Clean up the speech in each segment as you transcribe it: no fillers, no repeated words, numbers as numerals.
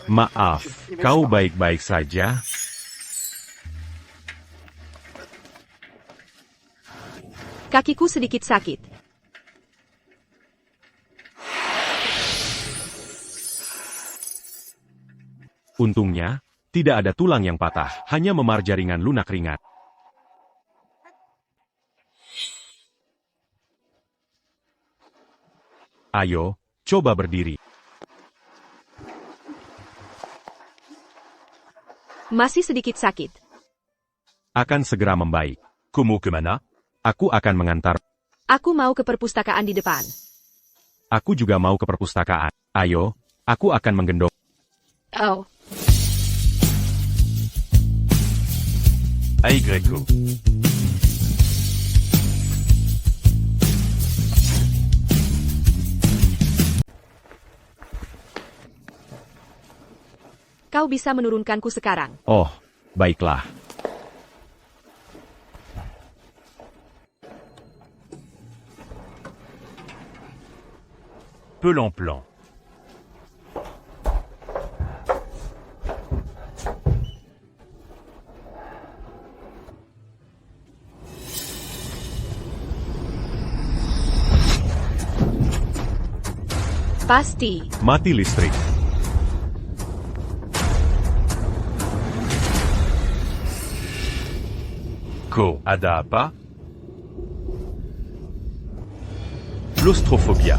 Maaf, kau baik-baik saja? Kakiku sedikit sakit. Untungnya, tidak ada tulang yang patah, hanya memar jaringan lunak ringan. Ayo, coba berdiri. Masih sedikit sakit. Akan segera membaik. Kumu kemana? Aku akan mengantar. Aku mau ke perpustakaan di depan. Aku juga mau ke perpustakaan. Ayo, aku akan menggendong. Oh, Hai Greco. kau bisa menurunkanku sekarang. Oh, baiklah. Pelan-pelan. Pasti. Mati listrik. Ko, ada apa? Claustrophobia.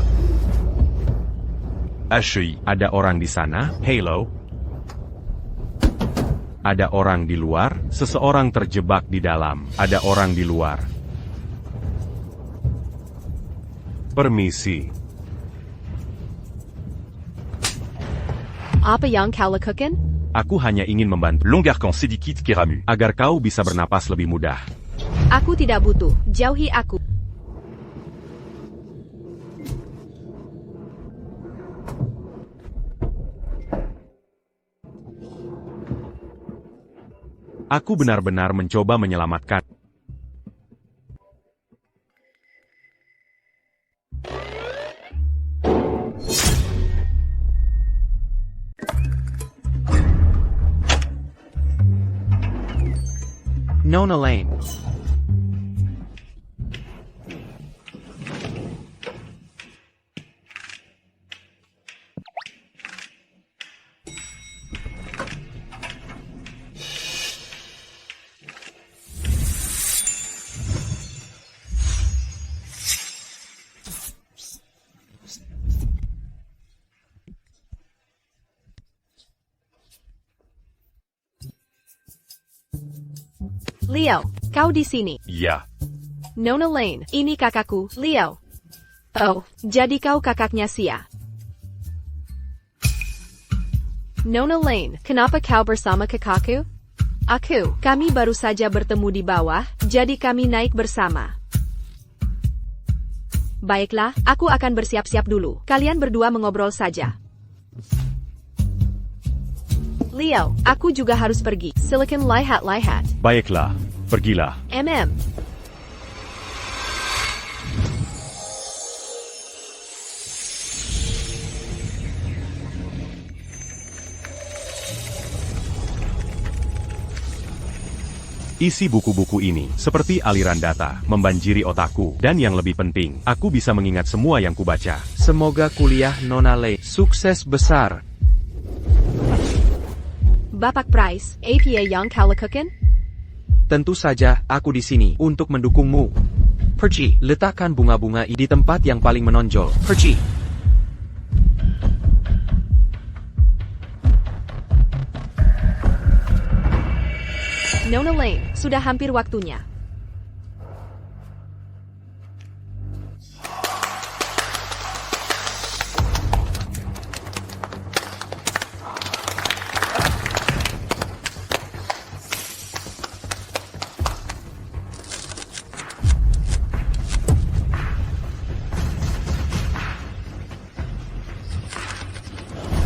HI, ada orang di sana? Halo? Ada orang di luar? Seseorang terjebak di dalam. Ada orang di luar. Permisi. Apa yang kau lakukan? Aku hanya ingin membantu. Longgarkan sedikit kiramu. Agar kau bisa bernapas lebih mudah. Aku tidak butuh. Jauhi aku. Aku benar-benar mencoba menyelamatkan. Nona Lane. Leo, kau di sini. Ya, Nona Lane, ini kakakku, Leo. Oh, jadi kau kakaknya Sia. Nona Lane, kenapa kau bersama kakakku? Kami baru saja bertemu di bawah, jadi kami naik bersama. Baiklah, aku akan bersiap-siap dulu. Kalian berdua mengobrol saja. Leo, aku juga harus pergi. Silicon lihat. baiklah. Pergilah. MM. Isi buku-buku ini, seperti aliran data, membanjiri otakku. Dan yang lebih penting, aku bisa mengingat semua yang kubaca. Semoga kuliah Nona Lane sukses besar. Bapak Price, apa yang kau lakukan? Tentu saja, aku di sini untuk mendukungmu. Perci, letakkan bunga-bunga di tempat yang paling menonjol. Perci. Nona Lane, sudah hampir waktunya.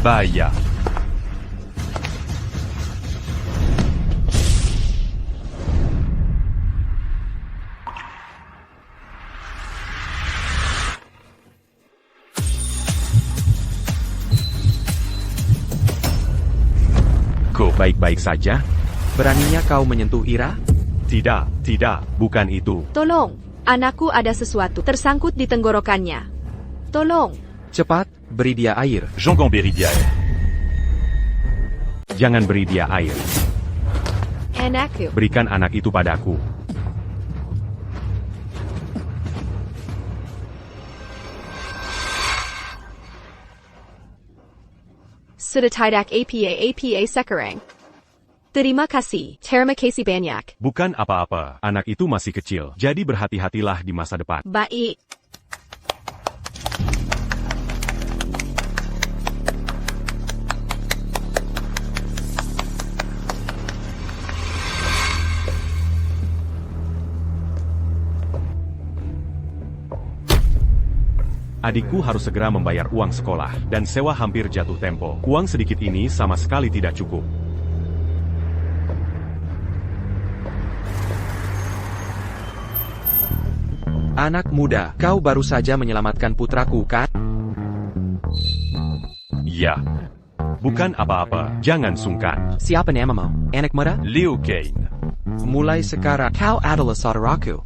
Bahaya. Aku baik-baik saja? Beraninya kau menyentuh Ira? Tidak, bukan itu. Tolong, anakku ada sesuatu tersangkut di tenggorokannya. Tolong. Cepat, beri dia air. Jongon beri dia air. Jangan beri dia air. Anakku. Berikan anak itu padaku. Sudah tidak apa sekarang. Terima kasih. Terima kasih banyak. Bukan apa-apa, anak itu masih kecil, jadi berhati-hatilah di masa depan. Baik. Adikku harus segera membayar uang sekolah, dan sewa hampir jatuh tempo. Uang sedikit ini sama sekali tidak cukup. Anak muda, kau baru saja menyelamatkan putraku, kan? Ya. Bukan apa-apa, jangan sungkan. Siapa namamu, anak muda? Liu Kane. Mulai sekarang, kau adalah saudaraku.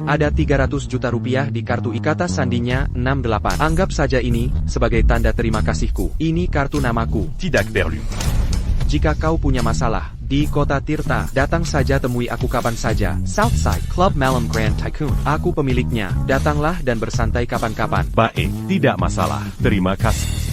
Ada 300 juta rupiah di kartu Ikata sandinya 68. Anggap saja ini sebagai tanda terima kasihku. Ini kartu namaku. Tidak perlu. Jika kau punya masalah di kota Tirta, datang saja temui aku kapan saja. Southside Club Malam Grand Tycoon. Aku pemiliknya. Datanglah dan bersantai kapan-kapan. Baik, tidak masalah. Terima kasih.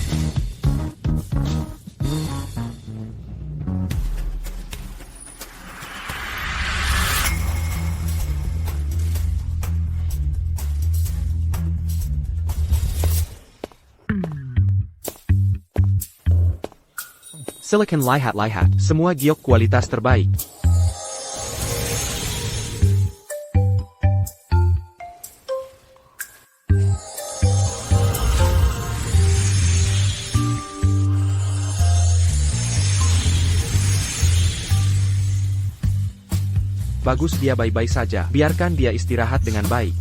Silicon lihat-lihat, semua giok kualitas terbaik. Bagus, dia baik-baik saja. Biarkan dia istirahat dengan baik.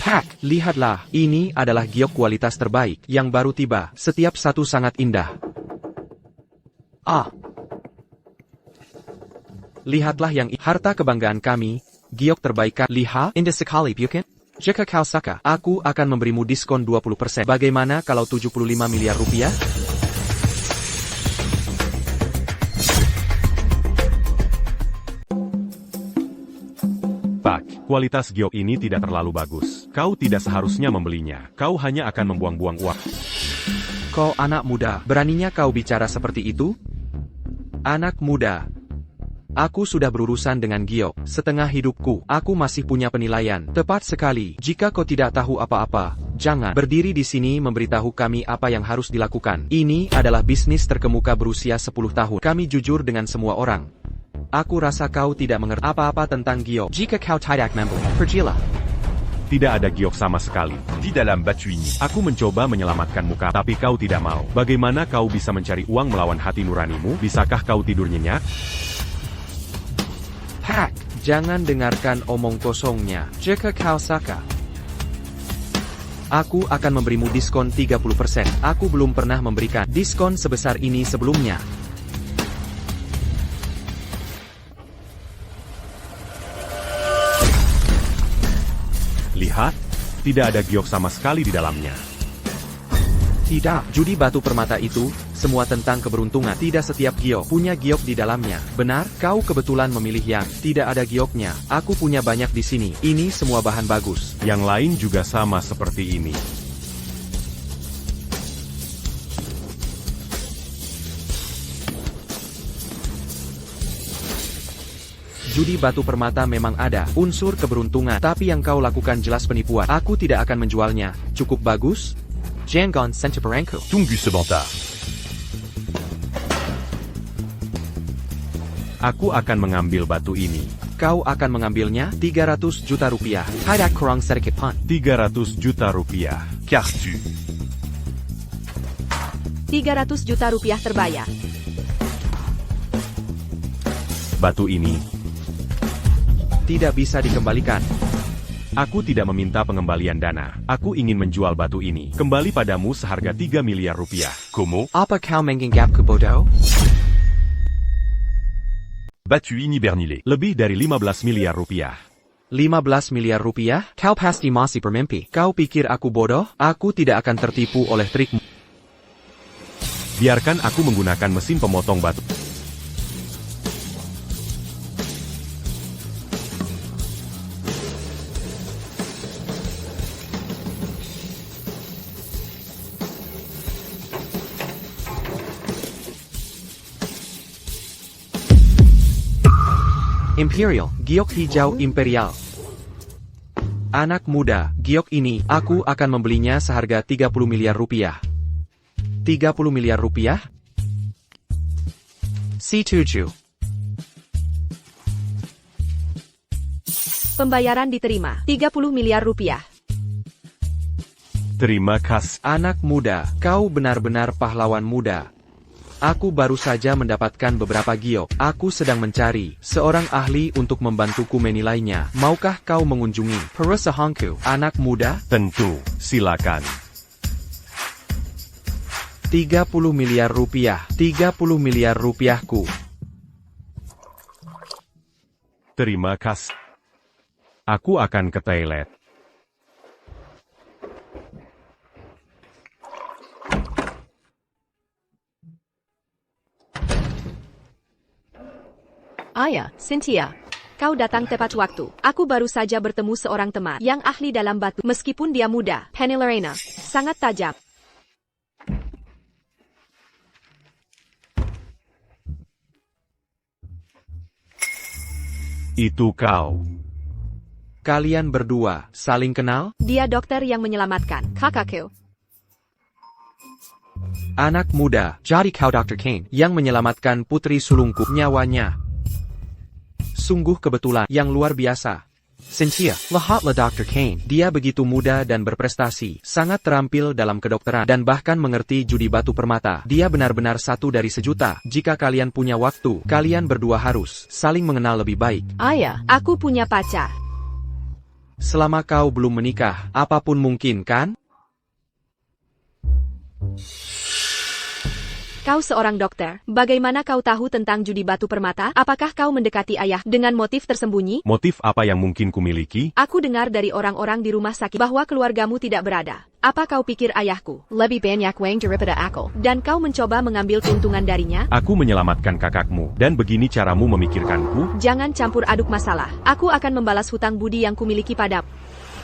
Pak, lihatlah, ini adalah giok kualitas terbaik yang baru tiba. Setiap satu sangat indah. Lihatlah yang harta kebanggaan kami, giok terbaik. Lihat, indah sekali bukan? Jika kau suka, aku akan memberimu diskon 20%. Bagaimana kalau 75 miliar rupiah? Pak, kualitas giok ini tidak terlalu bagus. Kau tidak seharusnya membelinya. Kau hanya akan membuang-buang uang. Kau anak muda, beraninya kau bicara seperti itu? Anak muda. Aku sudah berurusan dengan giok. Setengah hidupku, aku masih punya penilaian. Tepat sekali. Jika kau tidak tahu apa-apa, jangan berdiri di sini memberitahu kami apa yang harus dilakukan. Ini adalah bisnis terkemuka berusia 10 tahun. Kami jujur dengan semua orang. Aku rasa kau tidak mengerti apa-apa tentang giok. Jika kau tidak mampu, pergilah. Tidak ada giok sama sekali di dalam batu ini. Aku mencoba menyelamatkan muka, tapi kau tidak mau. Bagaimana kau bisa mencari uang melawan hati nuranimu? Bisakah kau tidur nyenyak? Hak, jangan dengarkan omong kosongnya. Jika kau suka, aku akan memberimu diskon 30%. Aku belum pernah memberikan diskon sebesar ini sebelumnya. Lihat, tidak ada giok sama sekali di dalamnya. Tidak, judi batu permata itu, semua tentang keberuntungan. Tidak setiap giok punya giok di dalamnya. Benar, kau kebetulan memilih yang tidak ada gioknya. Aku punya banyak di sini. Ini semua bahan bagus. Yang lain juga sama seperti ini. Judi batu permata memang ada unsur keberuntungan, tapi yang kau lakukan jelas penipuan. Aku tidak akan menjualnya. Cukup bagus? Jangan sentiperangku. Tunggu sebentar. Aku akan mengambil batu ini. Kau akan mengambilnya 300 juta rupiah. Tidak kurang sedikit pun. 300 juta rupiah. Kartu. 300 juta rupiah terbayar. Batu ini Tidak bisa dikembalikan. Aku tidak meminta pengembalian dana. Aku ingin menjual batu ini kembali padamu seharga 3 miliar rupiah. Komo? Apa kau menganggapku bodoh? Batu ini bernilai lebih dari 15 miliar rupiah. 15 miliar rupiah? Kau pasti masih bermimpi. Kau pikir aku bodoh? Aku tidak akan tertipu oleh trikmu. Biarkan aku menggunakan mesin pemotong batu. Imperial, giok hijau imperial. Anak muda, giok ini, aku akan membelinya seharga 30 miliar rupiah. 30 miliar rupiah? C7. Pembayaran diterima, 30 miliar rupiah. Terima kasih. Anak muda, kau benar-benar pahlawan muda. Aku baru saja mendapatkan beberapa giok. Aku sedang mencari seorang ahli untuk membantuku menilainya. Maukah kau mengunjungi perusahaanku, anak muda? Tentu, silakan. 30 miliar rupiah. 30 miliar rupiahku. Terima kasih. Aku akan ke toilet. Ayah, Cynthia. Kau datang tepat waktu. Aku baru saja bertemu seorang teman yang ahli dalam batu. Meskipun dia muda, Penny Lorena, sangat tajam. Itu kau. Kalian berdua saling kenal? Dia dokter yang menyelamatkan kakakku. Anak muda, jadi kau Dr. Kane yang menyelamatkan putri sulungku nyawanya. Sungguh kebetulan yang luar biasa. Cynthia, lihatlah Dr. Kane. Dia begitu muda dan berprestasi, sangat terampil dalam kedokteran, dan bahkan mengerti judi batu permata. Dia benar-benar satu dari sejuta. Jika kalian punya waktu, kalian berdua harus saling mengenal lebih baik. Ayah, aku punya pacar. Selama kau belum menikah, apapun mungkin kan? Kau seorang dokter. Bagaimana kau tahu tentang judi batu permata? Apakah kau mendekati ayah dengan motif tersembunyi? Motif apa yang mungkin kumiliki? Aku dengar dari orang-orang di rumah sakit bahwa keluargamu tidak berada. Apa kau pikir ayahku lebih banyak uang daripada aku? Dan kau mencoba mengambil keuntungan darinya? Aku menyelamatkan kakakmu, dan begini caramu memikirkanku? Jangan campur aduk masalah. Aku akan membalas hutang budi yang kumiliki padamu.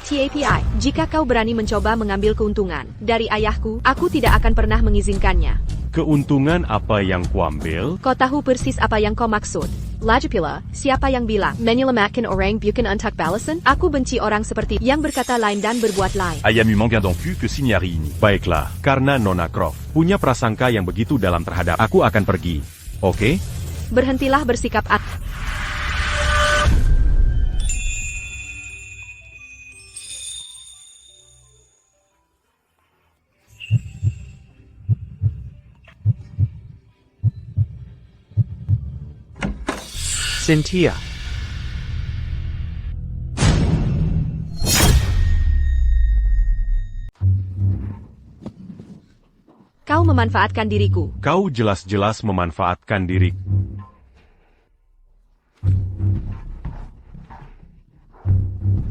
TAPI, jika kau berani mencoba mengambil keuntungan dari ayahku, aku tidak akan pernah mengizinkannya. Keuntungan apa yang kuambil? Kau tahu persis apa yang kau maksud. Lagi pula, siapa yang bilang menyelamatkan orang bukan untuk balasan? Aku benci orang seperti yang berkata lain dan berbuat lain. Ayam memang donc plus que signari ini. Baiklah, karena Nona Croft punya prasangka yang begitu dalam terhadap aku akan pergi. Oke? Berhentilah bersikap Cynthia. Kau memanfaatkan diriku. Kau jelas-jelas memanfaatkan diri.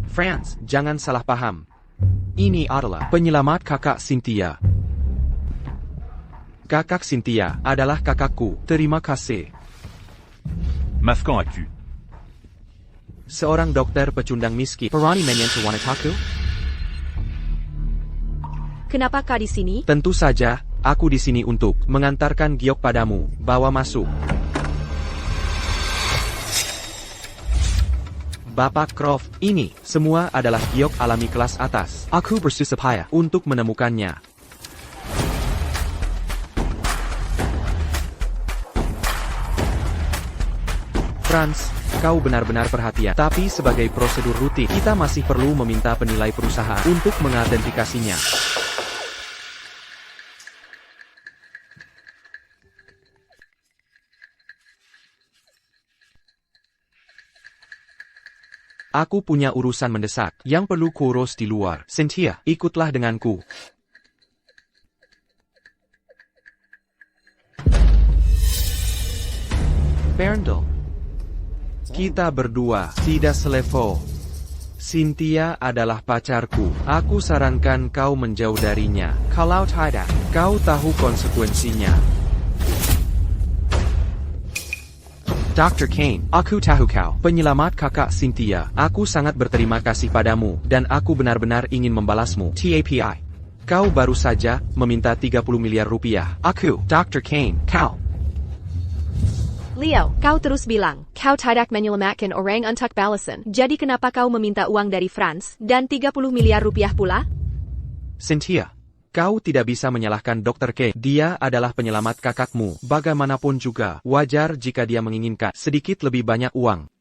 Franz, jangan salah paham. Ini adalah penyelamat kakak Cynthia. Kakak Cynthia adalah kakakku. Terima kasih. Maskan aku. Seorang dokter pecundang miskin. Berani menyentuh wanitaku? Kenapa kau di sini? Tentu saja, aku di sini untuk mengantarkan giok padamu. Bawa masuk. Bapak Croft, ini semua adalah giok alami kelas atas. Aku bersusah payah untuk menemukannya. Franz, kau benar-benar perhatian. Tapi sebagai prosedur rutin, kita masih perlu meminta penilai perusahaan untuk mengidentifikasinya. Aku punya urusan mendesak yang perlu kurus di luar. Cynthia, ikutlah denganku. Berndel. Kita berdua tidak selevel. Cynthia adalah pacarku. Aku sarankan kau menjauh darinya. Kalau tidak, kau tahu konsekuensinya. Dr. Kane, aku tahu kau, penyelamat kakak Cynthia. Aku sangat berterima kasih padamu, dan aku benar-benar ingin membalasmu. TAPI. Kau baru saja meminta 30 miliar rupiah. Aku, Dr. Kane, kau. Leo, kau terus bilang, kau tidak menyelamatkan orang untuk balasan. Jadi kenapa kau meminta uang dari Franz, dan 30 miliar rupiah pula? Cynthia, kau tidak bisa menyalahkan Dr. Kane. Dia adalah penyelamat kakakmu. Bagaimanapun juga, wajar jika dia menginginkan sedikit lebih banyak uang.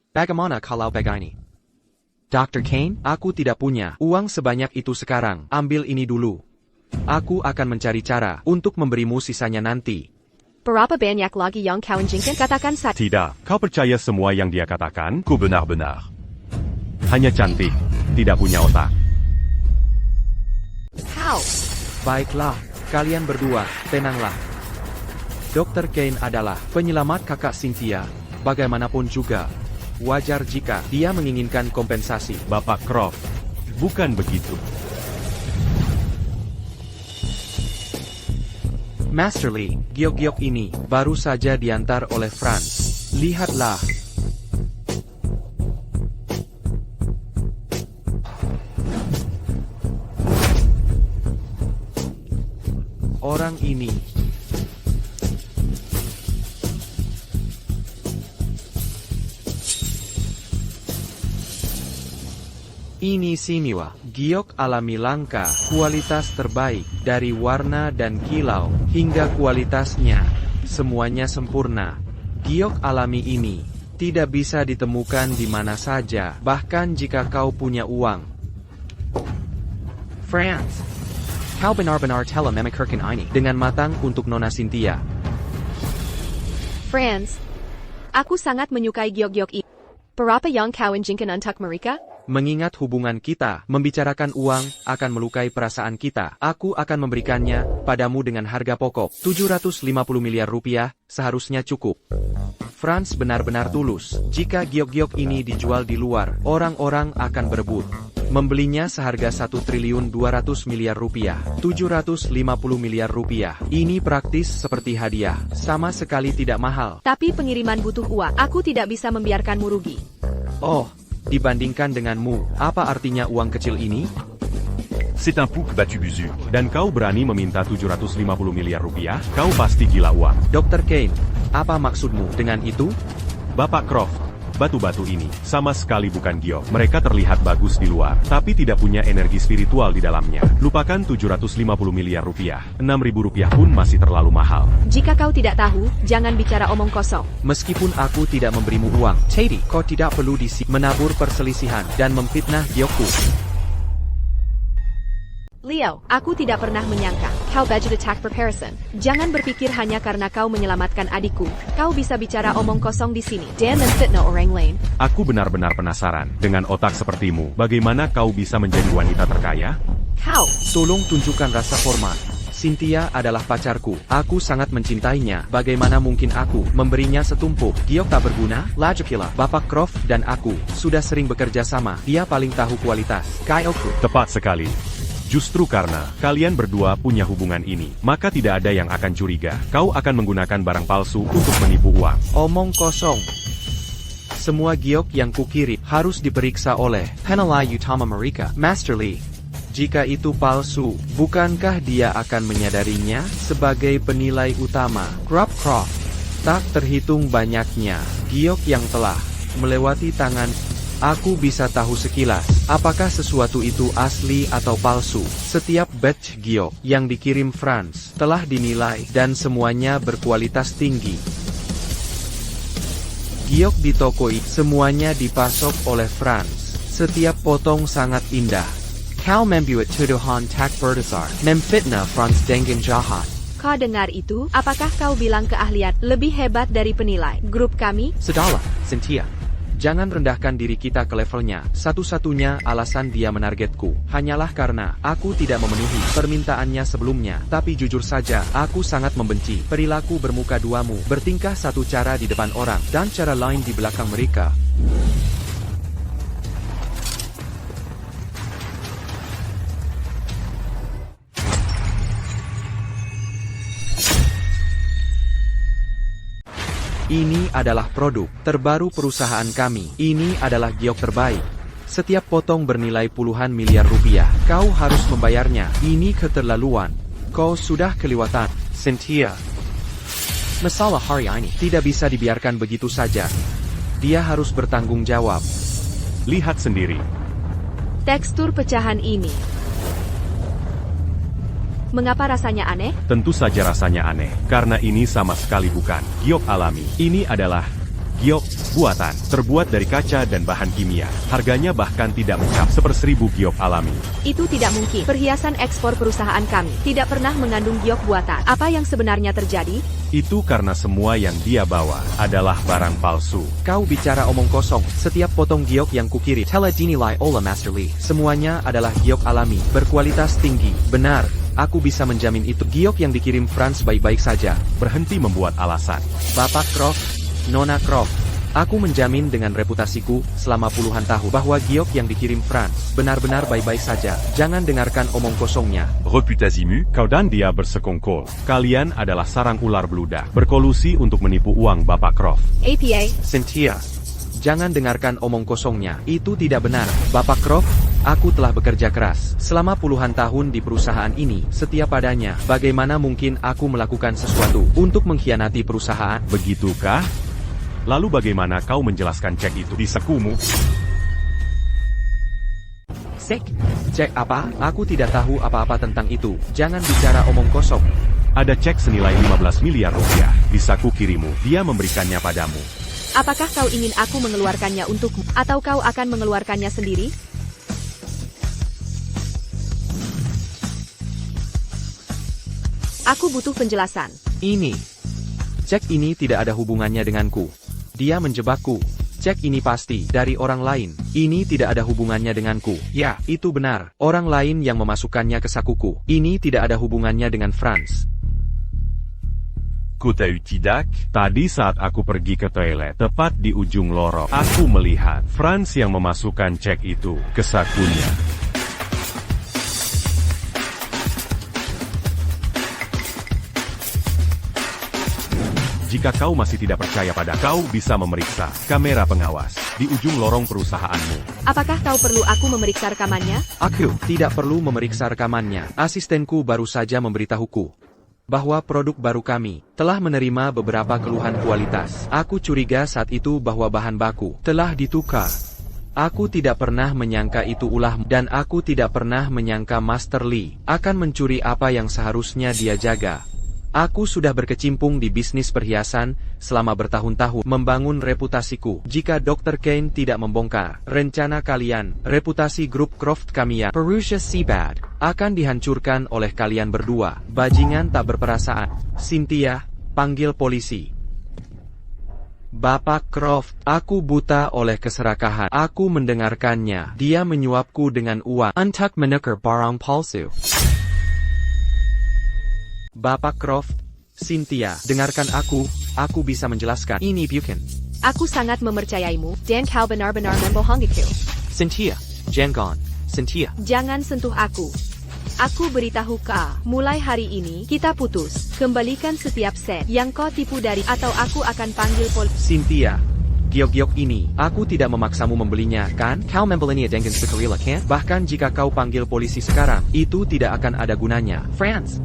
Bagaimana kalau begini? Dr. Kane, aku tidak punya uang sebanyak itu sekarang. Ambil ini dulu. Aku akan mencari cara untuk memberimu sisanya nanti. Berapa banyak lagi yang kau inginkan? Katakan saja. Tidak, kau percaya semua yang dia katakan? Ku benar-benar. Hanya cantik, tidak punya otak. Kau. Baiklah, kalian berdua, tenanglah. Dr. Kane adalah penyelamat kakak Cynthia. Bagaimanapun juga, wajar jika dia menginginkan kompensasi. Bapak Croft, bukan begitu. Master Lee, giok-giok ini baru saja diantar oleh Franz. Lihatlah. Orang ini. Ini Siniwa, giok alami langka, kualitas terbaik, dari warna dan kilau, hingga kualitasnya, semuanya sempurna. Giok alami ini, tidak bisa ditemukan di mana saja, bahkan jika kau punya uang. Franz, kau benar-benar telah memikirkan ini dengan matang untuk Nona Cynthia. Franz, aku sangat menyukai giok-giok ini. Berapa yang kau inginkan untuk mereka? Mengingat hubungan kita, membicarakan uang akan melukai perasaan kita. Aku akan memberikannya padamu dengan harga pokok 750 miliar rupiah, seharusnya cukup. Franz benar-benar tulus. Jika giok-giok ini dijual di luar, orang-orang akan berebut. Membelinya seharga 1 triliun 200 miliar rupiah, 750 miliar rupiah. Ini praktis seperti hadiah, sama sekali tidak mahal. Tapi pengiriman butuh uang. Aku tidak bisa membiarkanmu rugi. Oh, dibandingkan denganmu, apa artinya uang kecil ini? C'est un pouc batu buzu. Dan kau berani meminta 750 miliar rupiah? Kau pasti gila uang. Dr. Kane, apa maksudmu dengan itu? Bapak Croft, batu-batu ini sama sekali bukan giok. Mereka terlihat bagus di luar, tapi tidak punya energi spiritual di dalamnya. Lupakan 750 miliar rupiah. 6.000 rupiah pun masih terlalu mahal. Jika kau tidak tahu, jangan bicara omong kosong. Meskipun aku tidak memberimu uang, Teddy, kau tidak perlu menabur perselisihan dan memfitnah giokku. Leo, aku tidak pernah menyangka kau budget attack comparison. Jangan berpikir hanya karena kau menyelamatkan adikku, kau bisa bicara omong kosong di sini dan memfitnah orang lain. Aku benar-benar penasaran, dengan otak sepertimu, bagaimana kau bisa menjadi wanita terkaya? Kau. Tolong tunjukkan rasa hormat. Cynthia adalah pacarku. Aku sangat mencintainya. Bagaimana mungkin aku memberinya setumpuk giok tak berguna? Lagipula, Bapak Croft dan aku sudah sering bekerja sama. Dia paling tahu kualitas giokku. Tepat sekali. Justru karena kalian berdua punya hubungan ini, maka tidak ada yang akan curiga. Kau akan menggunakan barang palsu untuk menipu uang. Omong kosong. Semua giok yang kukirim harus diperiksa oleh Penilai Utama mereka. Master Lee, jika itu palsu, bukankah dia akan menyadarinya sebagai penilai utama? Croft, tak terhitung banyaknya giok yang telah melewati tangan. Aku bisa tahu sekilas, apakah sesuatu itu asli atau palsu. Setiap batch giok yang dikirim Franz telah dinilai dan semuanya berkualitas tinggi. Giok di toko ini semuanya dipasok oleh Franz. Setiap potong sangat indah. Kau membuat tuduhan tak berdasar, memfitnah Franz dengan jahat. Kau dengar itu? Apakah kau bilang keahlian lebih hebat dari penilai grup kami? Sudahlah, Cynthia. Jangan rendahkan diri kita ke levelnya. Satu-satunya alasan dia menargetku hanyalah karena aku tidak memenuhi permintaannya sebelumnya. Tapi jujur saja, aku sangat membenci perilaku bermuka duamu, bertingkah satu cara di depan orang, dan cara lain di belakang mereka. Ini adalah produk terbaru perusahaan kami. Ini adalah giok terbaik. Setiap potong bernilai puluhan miliar rupiah. Kau harus membayarnya. Ini keterlaluan. Kau sudah kelewatan. Cynthia. Masalah hari ini tidak bisa dibiarkan begitu saja. Dia harus bertanggung jawab. Lihat sendiri. Tekstur pecahan ini. Mengapa rasanya aneh? Tentu saja rasanya aneh, karena ini sama sekali bukan giok alami. Ini adalah giok buatan, terbuat dari kaca dan bahan kimia. Harganya bahkan tidak mencapai 1/1000 giok alami. Itu tidak mungkin. Perhiasan ekspor perusahaan kami tidak pernah mengandung giok buatan. Apa yang sebenarnya terjadi? Itu karena semua yang dia bawa adalah barang palsu. Kau bicara omong kosong. Setiap potong giok yang kukirim telah dinilai oleh Master Lee. Semuanya adalah giok alami, berkualitas tinggi. Benar. Aku bisa menjamin itu. Giok yang dikirim Franz baik-baik saja. Berhenti membuat alasan. Bapak Croft, Nona Croft, aku menjamin dengan reputasiku selama puluhan tahun bahwa giok yang dikirim Franz benar-benar baik-baik saja. Jangan dengarkan omong kosongnya. Reputasimu, kau dan dia bersekongkol. Kalian adalah sarang ular beludak, berkolusi untuk menipu uang Bapak Croft. APA. Cynthia, jangan dengarkan omong kosongnya. Itu tidak benar. Bapak Croft, aku telah bekerja keras selama puluhan tahun di perusahaan ini, setia padanya. Bagaimana mungkin aku melakukan sesuatu untuk mengkhianati perusahaan? Begitukah? Lalu bagaimana kau menjelaskan cek itu di sekumu? Cek apa? Aku tidak tahu apa-apa tentang itu. Jangan bicara omong kosong. Ada cek senilai 15 miliar rupiah di saku kirimu. Dia memberikannya padamu. Apakah kau ingin aku mengeluarkannya untukmu, atau kau akan mengeluarkannya sendiri? Aku butuh penjelasan. Ini. Cek ini tidak ada hubungannya denganku. Dia menjebakku. Cek ini pasti dari orang lain. Ini tidak ada hubungannya denganku. Ya, itu benar. Orang lain yang memasukkannya ke sakuku. Ini tidak ada hubungannya dengan Franz. Ku tahu tidak, tadi saat aku pergi ke toilet, tepat di ujung lorong, aku melihat Franz yang memasukkan cek itu ke sakunya. Jika kau masih tidak percaya pada kau, bisa memeriksa kamera pengawas di ujung lorong perusahaanmu. Apakah kau perlu aku memeriksa rekamannya? Aku tidak perlu memeriksa rekamannya. Asistenku baru saja memberitahuku bahwa produk baru kami telah menerima beberapa keluhan kualitas. Aku curiga saat itu bahwa bahan baku telah ditukar. Aku tidak pernah menyangka itu ulah, dan aku tidak pernah menyangka Master Lee akan mencuri apa yang seharusnya dia jaga. Aku sudah berkecimpung di bisnis perhiasan selama bertahun-tahun, membangun reputasiku. Jika Dr. Kane tidak membongkar rencana kalian, reputasi grup Croft Kamiya Perusha Seabad akan dihancurkan oleh kalian berdua. Bajingan tak berperasaan. Cynthia, panggil polisi. Bapak Croft, aku buta oleh keserakahan. Aku mendengarkannya. Dia menyuapku dengan uang untuk menukar barang palsu. Bapak Croft, Cynthia, dengarkan aku bisa menjelaskan. Ini bukan. Aku sangat mempercayaimu, dan kau benar-benar membohongiku. Cynthia, jangan. Cynthia. Jangan sentuh aku. Aku beritahu kau, mulai hari ini, kita putus. Kembalikan setiap set yang kau tipu dari, atau aku akan panggil polisi. Cynthia, giok-giok ini, aku tidak memaksamu membelinya, kan? Kau membelinya dengan sukarela, kan? Bahkan jika kau panggil polisi sekarang, itu tidak akan ada gunanya. Franz.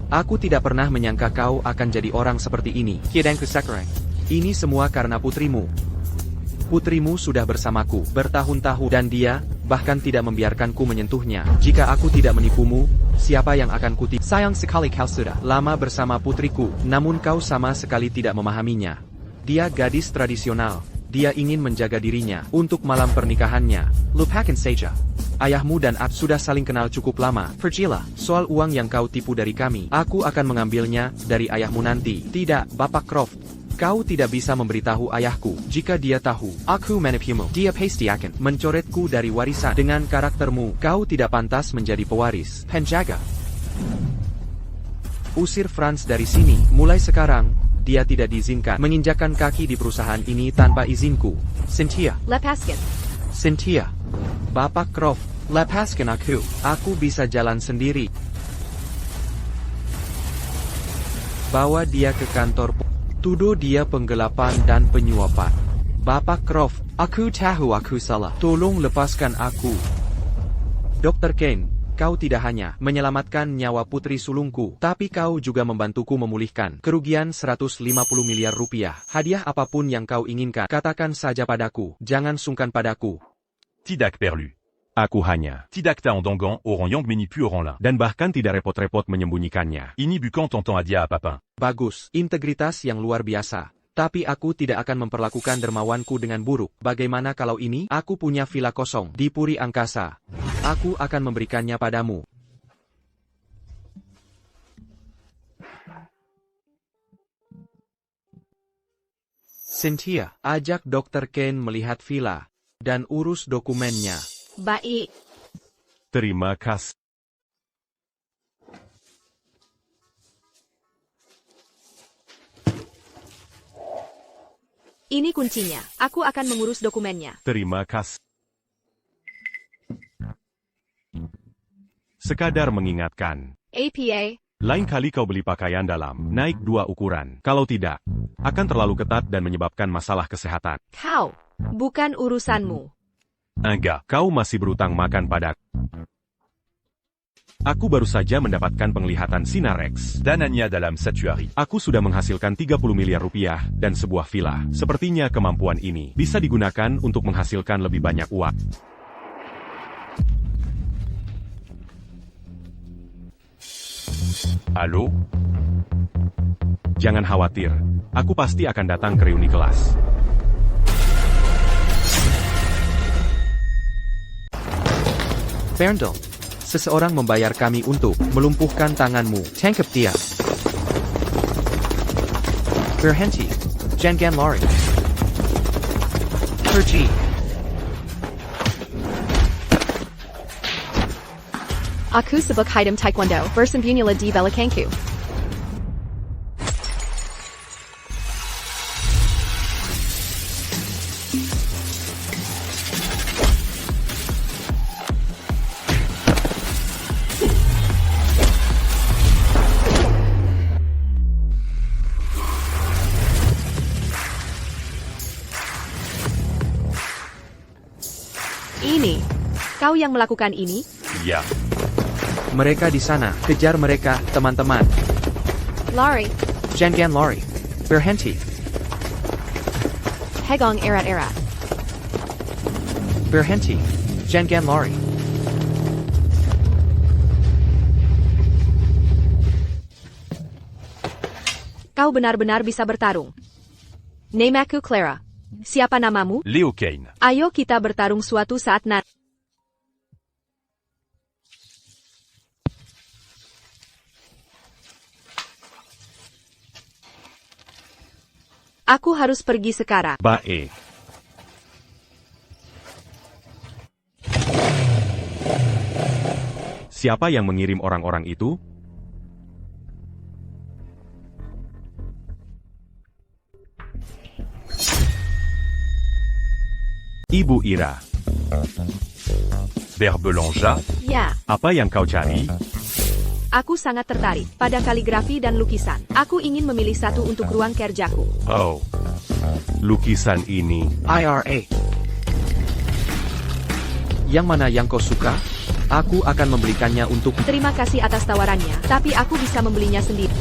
Aku tidak pernah menyangka kau akan jadi orang seperti ini. Kiedangku Sakurai. Ini semua karena putrimu. Putrimu sudah bersamaku bertahun-tahun, dan dia bahkan tidak membiarkanku menyentuhnya. Jika aku tidak menipumu, siapa yang akan kutipu? Sayang sekali kau sudah lama bersama putriku, namun kau sama sekali tidak memahaminya. Dia gadis tradisional. Dia ingin menjaga dirinya untuk malam pernikahannya. Lupakan saja. Ayahmu dan aku sudah saling kenal cukup lama. Pergilah. Soal uang yang kau tipu dari kami, aku akan mengambilnya dari ayahmu nanti. Tidak, Bapak Croft. Kau tidak bisa memberitahu ayahku. Jika dia tahu, aku menipumu. Dia pasti akan mencoretku dari warisan. Dengan karaktermu, kau tidak pantas menjadi pewaris. Penjaga. Usir Franz dari sini. Mulai sekarang, dia tidak diizinkan menginjakkan kaki di perusahaan ini tanpa izinku. Cynthia. Lepaskan. Cynthia. Bapak Croft, lepaskan aku. Aku bisa jalan sendiri. Bawa dia ke kantor. Tuduh dia penggelapan dan penyuapan. Bapak Croft, aku tahu aku salah. Tolong lepaskan aku. Dr. Kane, kau tidak hanya menyelamatkan nyawa putri sulungku, tapi kau juga membantuku memulihkan kerugian 150 miliar rupiah. Hadiah apapun yang kau inginkan, katakan saja padaku. Jangan sungkan padaku. Tidak perlu. Aku hanya. Tidak ta en dangan, orang yang menipu orang là. Dan bahkan tidak repot-repot menyembunyikannya. Ini bukan tonton adia à papin. Bagus, integritas yang luar biasa. Tapi aku tidak akan memperlakukan dermawanku dengan buruk. Bagaimana kalau ini? Aku punya villa kosong di Puri Angkasa. Aku akan memberikannya padamu. Cynthia, ajak Dr. Kane melihat villa dan urus dokumennya. Baik. Terima kasih. Ini kuncinya. Aku akan mengurus dokumennya. Terima kasih. Sekadar mengingatkan. APA. Lain kali kau beli pakaian dalam, naik 2 ukuran. Kalau tidak, akan terlalu ketat dan menyebabkan masalah kesehatan. Kau. Bukan urusanmu. Enggak, kau masih berutang makan padaku. Aku baru saja mendapatkan penglihatan sinar X. Dananya dalam 1 hari. Aku sudah menghasilkan 30 miliar rupiah dan sebuah villa. Sepertinya kemampuan ini bisa digunakan untuk menghasilkan lebih banyak uang. Halo? Jangan khawatir, aku pasti akan datang ke reuni kelas. Berndel, seseorang membayar kami untuk melumpuhkan tanganmu. Tangkap dia. Berhenti. Jangan lari. Pergi. Aku sebut Haidam Taekwondo bersembunyilah di belakangku. Ini. Kau yang melakukan ini? Ya. Mereka di sana. Kejar mereka, teman-teman. Lari. Jangan lari. Berhenti. Hegong erat-erat. Berhenti. Jangan lari. Kau benar-benar bisa bertarung. Namaku Clara. Siapa namamu? Leo Kane. Ayo kita bertarung suatu saat nanti. Aku harus pergi sekarang. Baik. Siapa yang mengirim orang-orang itu? Ibu Ira. Berbelanja. Ya, Apa yang kau cari? aku sangat tertarik pada kaligrafi dan lukisan. Aku ingin memilih satu untuk ruang kerjaku. Oh. Lukisan ini. IRA. Yang mana yang kau suka? Aku akan membelikannya untuk... Terima kasih atas tawarannya, tapi aku bisa membelinya sendiri.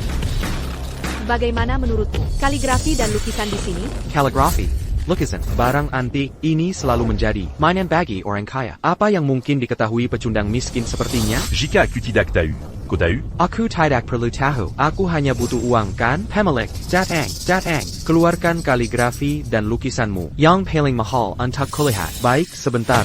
Bagaimana menurutmu? Kaligrafi dan lukisan di sini? Kaligrafi. Lukisan. Barang antik ini selalu menjadi mainan bagi orang kaya. Apa yang mungkin diketahui pecundang miskin sepertinya? Jika aku tidak tahu. Kau tahu? Aku tidak perlu tahu. Aku hanya butuh uang kan? Pemilik, datang. Keluarkan kaligrafi dan lukisanmu. Yang paling mahal untuk kulihat. Baik, sebentar.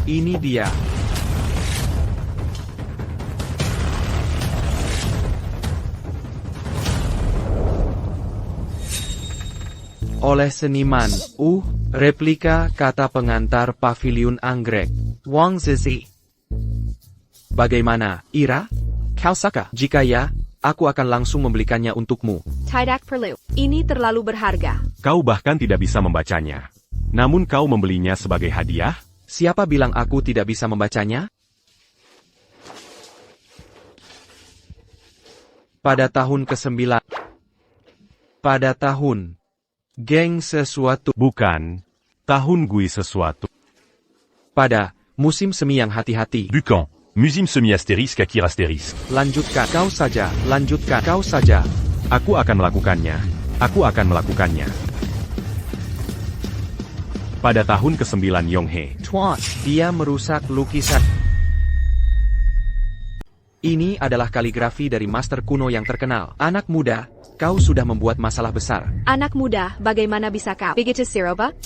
Ini dia. oleh seniman. Replika kata pengantar paviliun anggrek. Wang Zizi. Bagaimana, Ira? Kau suka? Jika ya, aku akan langsung membelikannya untukmu. Tidak perlu. Ini terlalu berharga. Kau bahkan tidak bisa membacanya. Namun kau membelinya sebagai hadiah? Siapa bilang aku tidak bisa membacanya? Pada tahun ke-9. Pada tahun. Geng sesuatu. Bukan. Tahun Gui sesuatu. Pada musim semi yang hati-hati. Bucan. Musim semi-astérisque à Kir-astérisque. Lanjutkan kau saja. Lanjutkan kau saja. Aku akan melakukannya. Aku akan melakukannya. Pada tahun ke-9 Yonghe. Tuan, dia merusak lukisan. Ini adalah kaligrafi dari master kuno yang terkenal. Anak muda, kau sudah membuat masalah besar. Anak muda, bagaimana bisa kau? Begitu Siroba?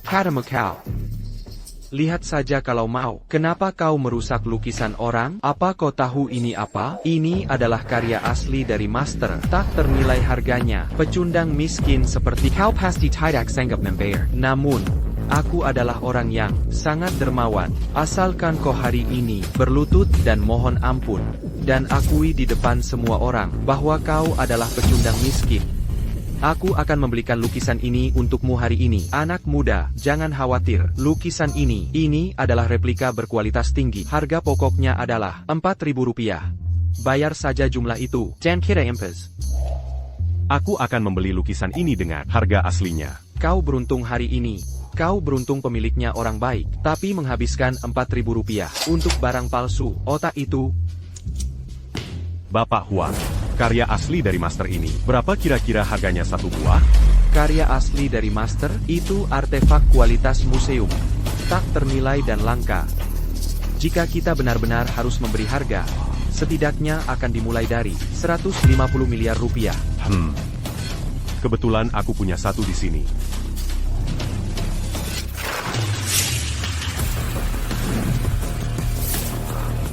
Katamu kau. Lihat saja kalau mau. Kenapa kau merusak lukisan orang? Apa kau tahu ini apa? Ini adalah karya asli dari master. Tak ternilai harganya. Pecundang miskin seperti kau pasti tidak sanggup membayar. Namun, aku adalah orang yang sangat dermawan. Asalkan kau hari ini berlutut dan mohon ampun. Dan akui di depan semua orang bahwa kau adalah pecundang miskin. Aku akan membelikan lukisan ini untukmu hari ini. Anak muda, jangan khawatir. Lukisan ini adalah replika berkualitas tinggi. Harga pokoknya adalah Rp4.000. Bayar saja jumlah itu. Jangan kira empes. Aku akan membeli lukisan ini dengan harga aslinya. Kau beruntung hari ini. Kau beruntung pemiliknya orang baik. Tapi menghabiskan Rp4.000 untuk barang palsu. Otak itu. Bapak Huang, karya asli dari master ini, berapa kira-kira harganya satu buah? Karya asli dari master, itu artefak kualitas museum. Tak ternilai dan langka. Jika kita benar-benar harus memberi harga, setidaknya akan dimulai dari Rp150 miliar. Kebetulan aku punya satu di sini.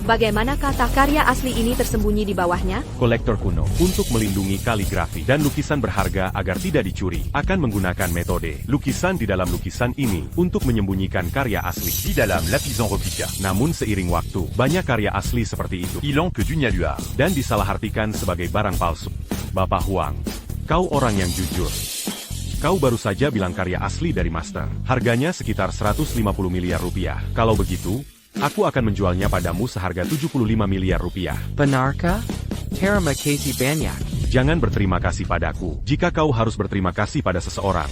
Bagaimana kata karya asli ini tersembunyi di bawahnya? Kolektor kuno, untuk melindungi kaligrafi dan lukisan berharga agar tidak dicuri, akan menggunakan metode lukisan di dalam lukisan ini untuk menyembunyikan karya asli. Di dalam lapis en replica. Namun seiring waktu, banyak karya asli seperti itu Hilang que du Nialuar. dan disalahartikan sebagai barang palsu. Bapak Huang, kau orang yang jujur. Kau baru saja bilang karya asli dari master. Harganya sekitar Rp150 miliar. Kalau begitu, aku akan menjualnya padamu seharga Rp75 miliar. Benarkah? Terima kasih banyak. Jangan berterima kasih padaku. Jika kau harus berterima kasih pada seseorang,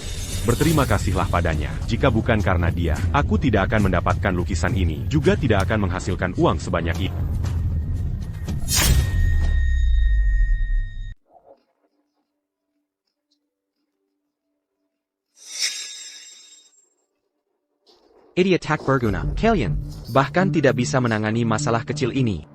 berterima kasihlah padanya. Jika bukan karena dia, aku tidak akan mendapatkan lukisan ini. Juga tidak akan menghasilkan uang sebanyak itu. Idiot tak berguna. Kalian bahkan tidak bisa menangani masalah kecil ini.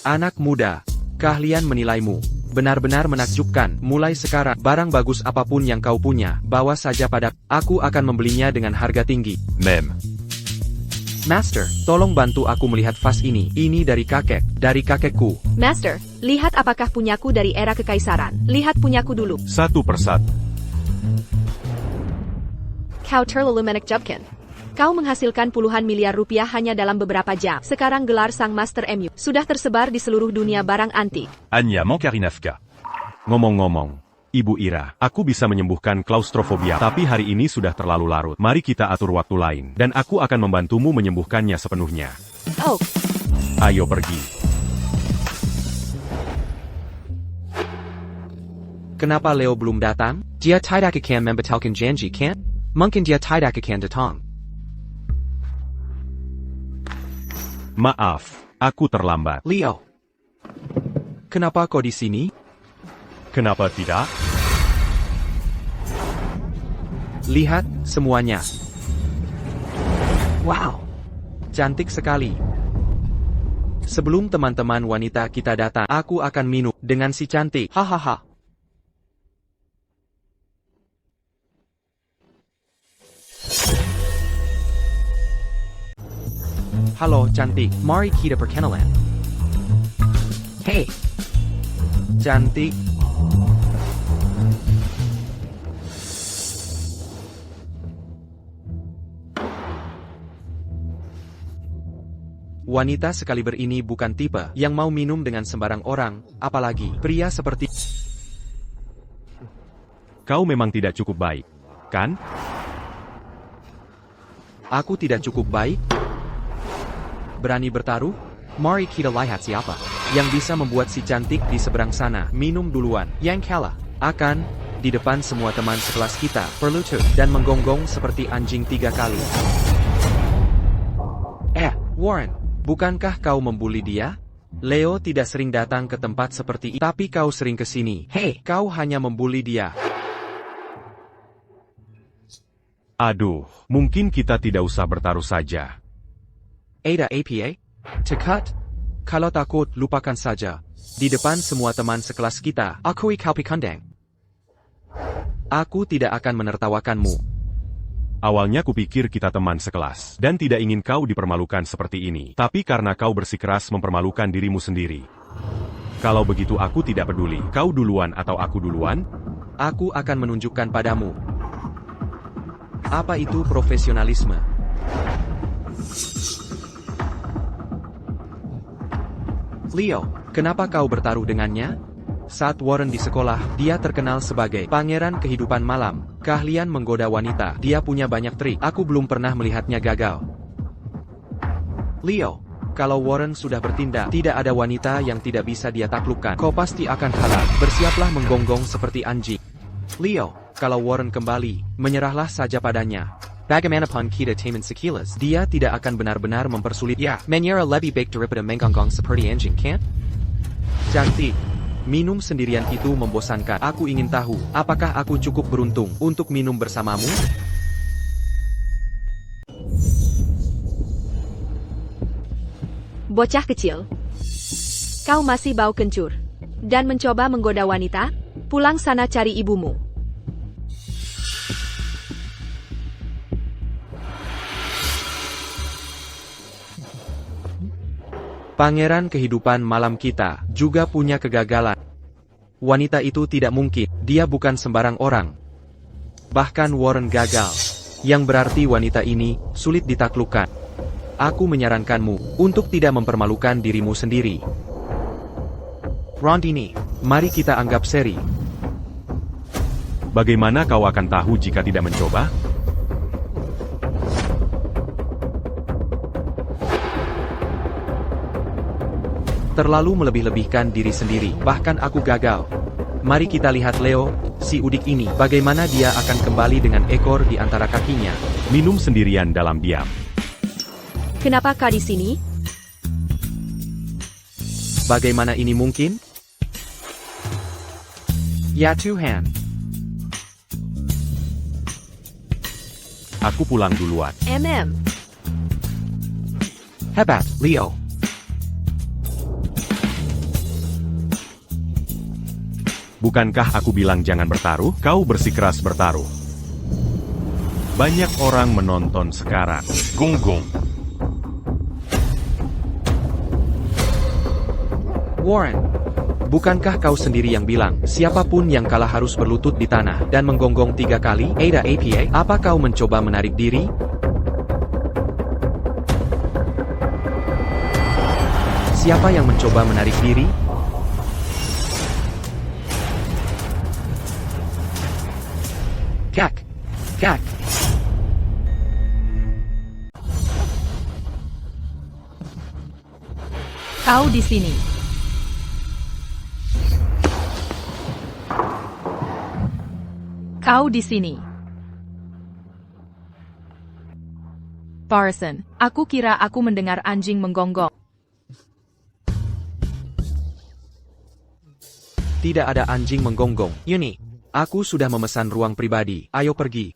Anak muda, keahlian menilaimu benar-benar menakjubkan. Mulai sekarang, barang bagus apapun yang kau punya, bawa saja pada aku akan membelinya dengan harga tinggi. Même. Master, tolong bantu aku melihat vas ini. Ini dari kakekku. Master, lihat apakah punyaku dari era kekaisaran. Lihat punyaku dulu. Satu persatu. Kau terlalu menakjubkan. Kau menghasilkan puluhan miliar rupiah hanya dalam beberapa jam. Sekarang gelar sang Master MU sudah tersebar di seluruh dunia barang antik. Anya Mankarinavka. Ngomong-ngomong, Ibu Ira, aku bisa menyembuhkan klaustrofobia, tapi hari ini sudah terlalu larut. Mari kita atur waktu lain, dan aku akan membantumu menyembuhkannya sepenuhnya. Oh, Ayo pergi. Kenapa Leo belum datang? Dia tidak akan membatalkan janji kan? Mungkin dia tidak akan datang. Maaf, aku terlambat. Leo, kenapa kau di sini? Kenapa tidak? Lihat semuanya. Wow, cantik sekali. Sebelum teman-teman wanita kita datang, aku akan minum dengan si cantik. Hahaha. Halo cantik, mari kita perkenalan. Hey, cantik. Wanita sekaliber ini bukan tipe yang mau minum dengan sembarang orang, apalagi pria seperti... Kau memang tidak cukup baik, kan? Aku tidak cukup baik? Berani bertaruh? Mari kita lihat siapa yang bisa membuat si cantik di seberang sana minum duluan. Yang kalah akan, di depan semua teman sekelas kita, berlutut dan menggonggong seperti anjing 3 kali. Warren, bukankah kau membuli dia? Leo tidak sering datang ke tempat seperti ini, tapi kau sering ke sini. Hei, kau hanya membuli dia. Aduh, mungkin kita tidak usah bertaruh saja. Ada APA? Cekat? Kalau takut, lupakan saja. Di depan semua teman sekelas kita, akui kau pikandang. Aku tidak akan menertawakanmu. Awalnya kupikir kita teman sekelas, dan tidak ingin kau dipermalukan seperti ini. Tapi karena kau bersikeras mempermalukan dirimu sendiri. Kalau begitu aku tidak peduli, kau duluan atau aku duluan? Aku akan menunjukkan padamu. Apa itu profesionalisme? Leo, kenapa kau bertaruh dengannya? Saat Warren di sekolah, dia terkenal sebagai pangeran kehidupan malam. Keahlian menggoda wanita. Dia punya banyak trik. Aku belum pernah melihatnya gagal. Leo, kalau Warren sudah bertindak, tidak ada wanita yang tidak bisa dia taklukkan. Kau pasti akan kalah. Bersiaplah menggonggong seperti anjing. Leo, kalau Warren kembali, menyerahlah saja padanya. Bagaimanapun kita teman sekilas, dia tidak akan benar-benar mempersulit. Ya, menyerah lebih baik daripada menggonggong seperti anjing, kan? Cantik. Minum sendirian itu membosankan. Aku ingin tahu, apakah aku cukup beruntung untuk minum bersamamu? Bocah kecil. Kau masih bau kencur. Dan mencoba menggoda wanita? Pulang sana cari ibumu. Pangeran kehidupan malam kita juga punya kegagalan. Wanita itu tidak mungkin, dia bukan sembarang orang. Bahkan Warren gagal, yang berarti wanita ini sulit ditaklukkan. Aku menyarankanmu untuk tidak mempermalukan dirimu sendiri. Round ini, mari kita anggap seri. Bagaimana kau akan tahu jika tidak mencoba? Terlalu melebih-lebihkan diri sendiri, bahkan aku gagal. Mari kita lihat Leo, si udik ini, bagaimana dia akan kembali dengan ekor di antara kakinya. Minum sendirian dalam diam. Kenapa kau di sini? Bagaimana ini mungkin? Ya Tuhan. Aku pulang duluan. Hebat, Leo. Bukankah aku bilang jangan bertaruh? Kau bersikeras bertaruh. Banyak orang menonton sekarang. Gong-gong. Warren, bukankah kau sendiri yang bilang, siapapun yang kalah harus berlutut di tanah dan menggonggong 3 kali? Ada APA, apa kau mencoba menarik diri? Siapa yang mencoba menarik diri? Kak. Kau di sini. Kau di sini. Parson, aku kira aku mendengar anjing menggonggong. Tidak ada anjing menggonggong. Yuni, aku sudah memesan ruang pribadi. Ayo pergi.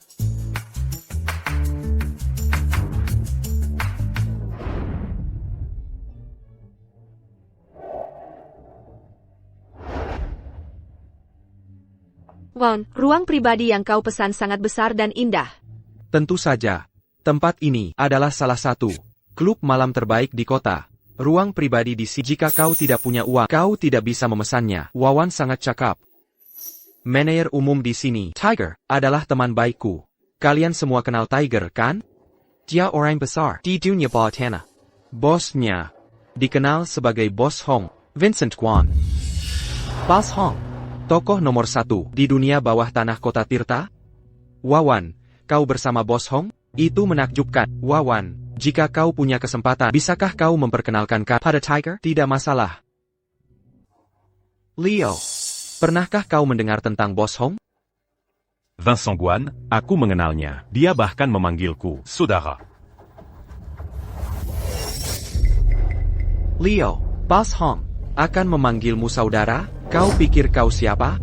Won, ruang pribadi yang kau pesan sangat besar dan indah. Tentu saja. Tempat ini adalah salah satu klub malam terbaik di kota. Ruang pribadi di sini. Jika kau tidak punya uang, kau tidak bisa memesannya. Wawan sangat cakap. Manajer umum di sini, Tiger, adalah teman baikku. Kalian semua kenal Tiger, kan? Dia orang besar di dunia bawah tanah. Bosnya dikenal sebagai Bos Hong, Vincent Guan. Bos Hong, tokoh nomor 1 di dunia bawah tanah kota Tirta. Wawan, kau bersama Bos Hong? Itu menakjubkan. Wawan, jika kau punya kesempatan, bisakah kau memperkenalkan pada Tiger? Tidak masalah. Leo, pernahkah kau mendengar tentang Bos Hong? Vincent Guan, Aku mengenalnya. Dia bahkan memanggilku Sodara. Leo, Bos Hong akan memanggilmu saudara? Kau pikir kau siapa?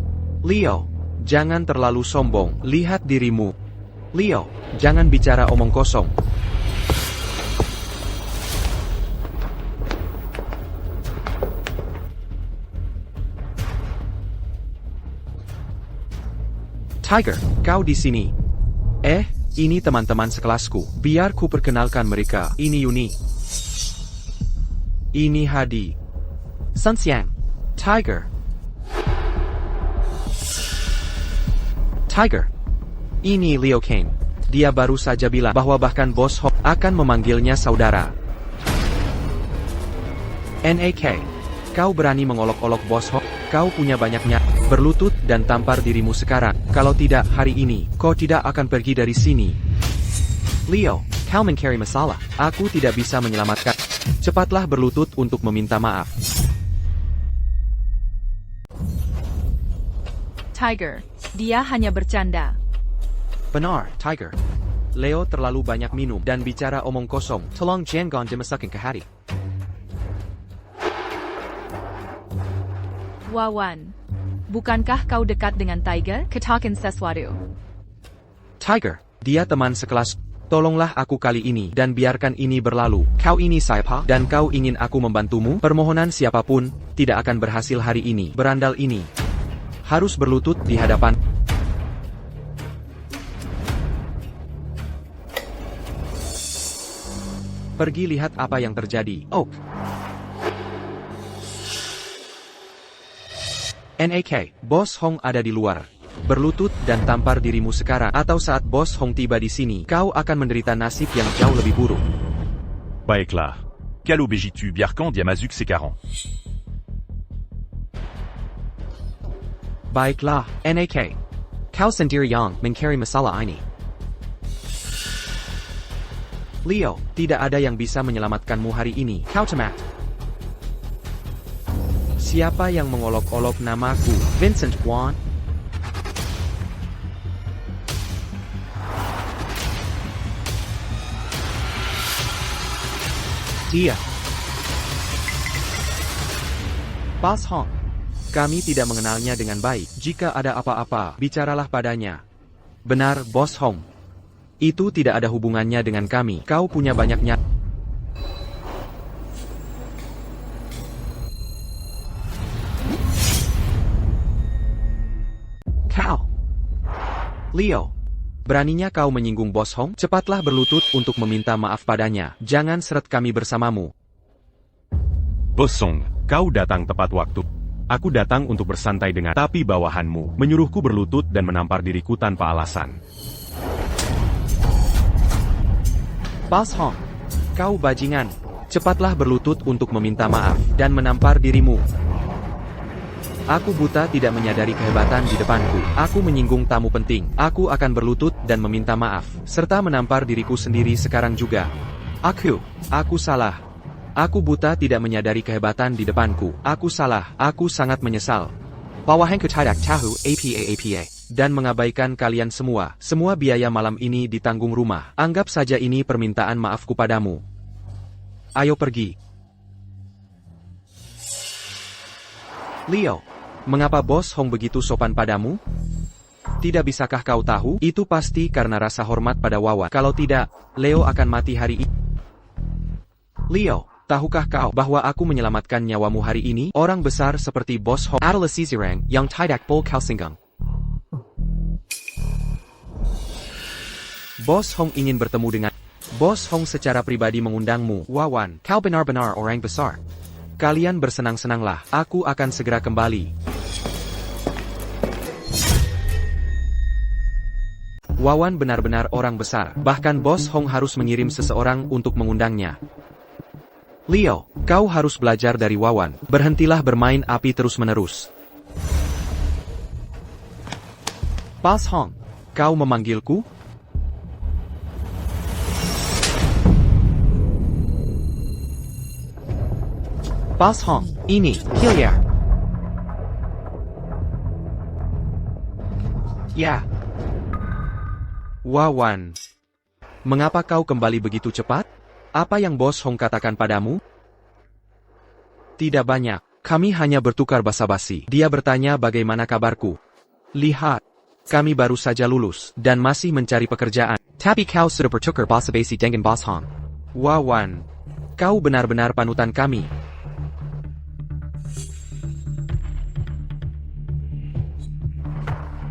Leo, jangan terlalu sombong, lihat dirimu. Leo, jangan bicara omong kosong. Tiger, kau di sini. Ini teman-teman sekelasku. Biar ku perkenalkan mereka. Ini Yuni. Ini Hadi. Sun Xiang. Tiger. Tiger. Ini Leo Kane. Dia baru saja bilang bahwa bahkan Bos Hong akan memanggilnya saudara. NAK. Kau berani mengolok-olok Bos Hong? Kau punya banyaknya. Berlutut dan tampar dirimu sekarang. Kalau tidak hari ini, kau tidak akan pergi dari sini. Leo, kau mencari masalah. Aku tidak bisa menyelamatkan. Cepatlah berlutut untuk meminta maaf. Tiger, dia hanya bercanda. Benar, Tiger. Leo terlalu banyak minum dan bicara omong kosong. Tolong jangan dimasukin ke hati. Wawan, bukankah kau dekat dengan Tiger? Katakan sesuatu. Tiger, dia teman sekelas. Tolonglah aku kali ini dan biarkan ini berlalu. Kau ini siapa dan kau ingin aku membantumu? Permohonan siapapun tidak akan berhasil hari ini. Berandal ini harus berlutut di hadapan. Pergi lihat apa yang terjadi. Oak. NAK, Bos Hong ada di luar. Berlutut dan tampar dirimu sekarang, atau saat Bos Hong tiba di sini, kau akan menderita nasib yang jauh lebih buruk. Baiklah. Kalo Bejitu Biarkan Diamazuk Sekaran. Baiklah, NAK. Kau sendiri yang mencari masalah ini. Leo, tidak ada yang bisa menyelamatkanmu hari ini. Kau tamat. Siapa yang mengolok-olok namaku? Vincent Guan? Dia. Bos Hong. Kami tidak mengenalnya dengan baik. Jika ada apa-apa, bicaralah padanya. Benar, Bos Hong. Itu tidak ada hubungannya dengan kami. Kau punya banyaknya. Kau. Leo. Beraninya kau menyinggung Bos Hong? Cepatlah berlutut untuk meminta maaf padanya. Jangan seret kami bersamamu. Bos Song, kau datang tepat waktu. Aku datang untuk bersantai dengan tapi bawahanmu, menyuruhku berlutut dan menampar diriku tanpa alasan. Bos Hong, kau bajingan. Cepatlah berlutut untuk meminta maaf dan menampar dirimu. Aku buta tidak menyadari kehebatan di depanku. Aku menyinggung tamu penting. Aku akan berlutut dan meminta maaf, serta menampar diriku sendiri sekarang juga. Aku salah. Aku buta tidak menyadari kehebatan di depanku. Aku salah. Aku sangat menyesal. Bawahanku tidak tahu apa. Dan mengabaikan kalian semua. Semua biaya malam ini ditanggung rumah. Anggap saja ini permintaan maafku padamu. Ayo pergi. Leo, mengapa Bos Hong begitu sopan padamu? Tidak bisakah kau tahu? Itu pasti karena rasa hormat pada Wawan. Kalau tidak, Leo akan mati hari ini. Leo, tahukah kau bahwa aku menyelamatkan nyawamu hari ini? Orang besar seperti Bos Hong adalah seseorang yang tidak boleh kau singgung. Bos Hong ingin bertemu dengan Bos Hong secara pribadi mengundangmu. Wawan, kau benar-benar orang besar. Kalian bersenang-senanglah, aku akan segera kembali. Wawan benar-benar orang besar, bahkan Bos Hong harus mengirim seseorang untuk mengundangnya. Leo, kau harus belajar dari Wawan, berhentilah bermain api terus-menerus. Bos Hong, kau memanggilku? Bos Hong, ini, Hillier. Ya. Wawan. Mengapa kau kembali begitu cepat? Apa yang Bos Hong katakan padamu? Tidak banyak, kami hanya bertukar basa-basi. Dia bertanya bagaimana kabarku. Lihat, kami baru saja lulus, dan masih mencari pekerjaan. Tapi kau sudah bertukar basa-basi dengan Bos Hong. Wawan, kau benar-benar panutan kami.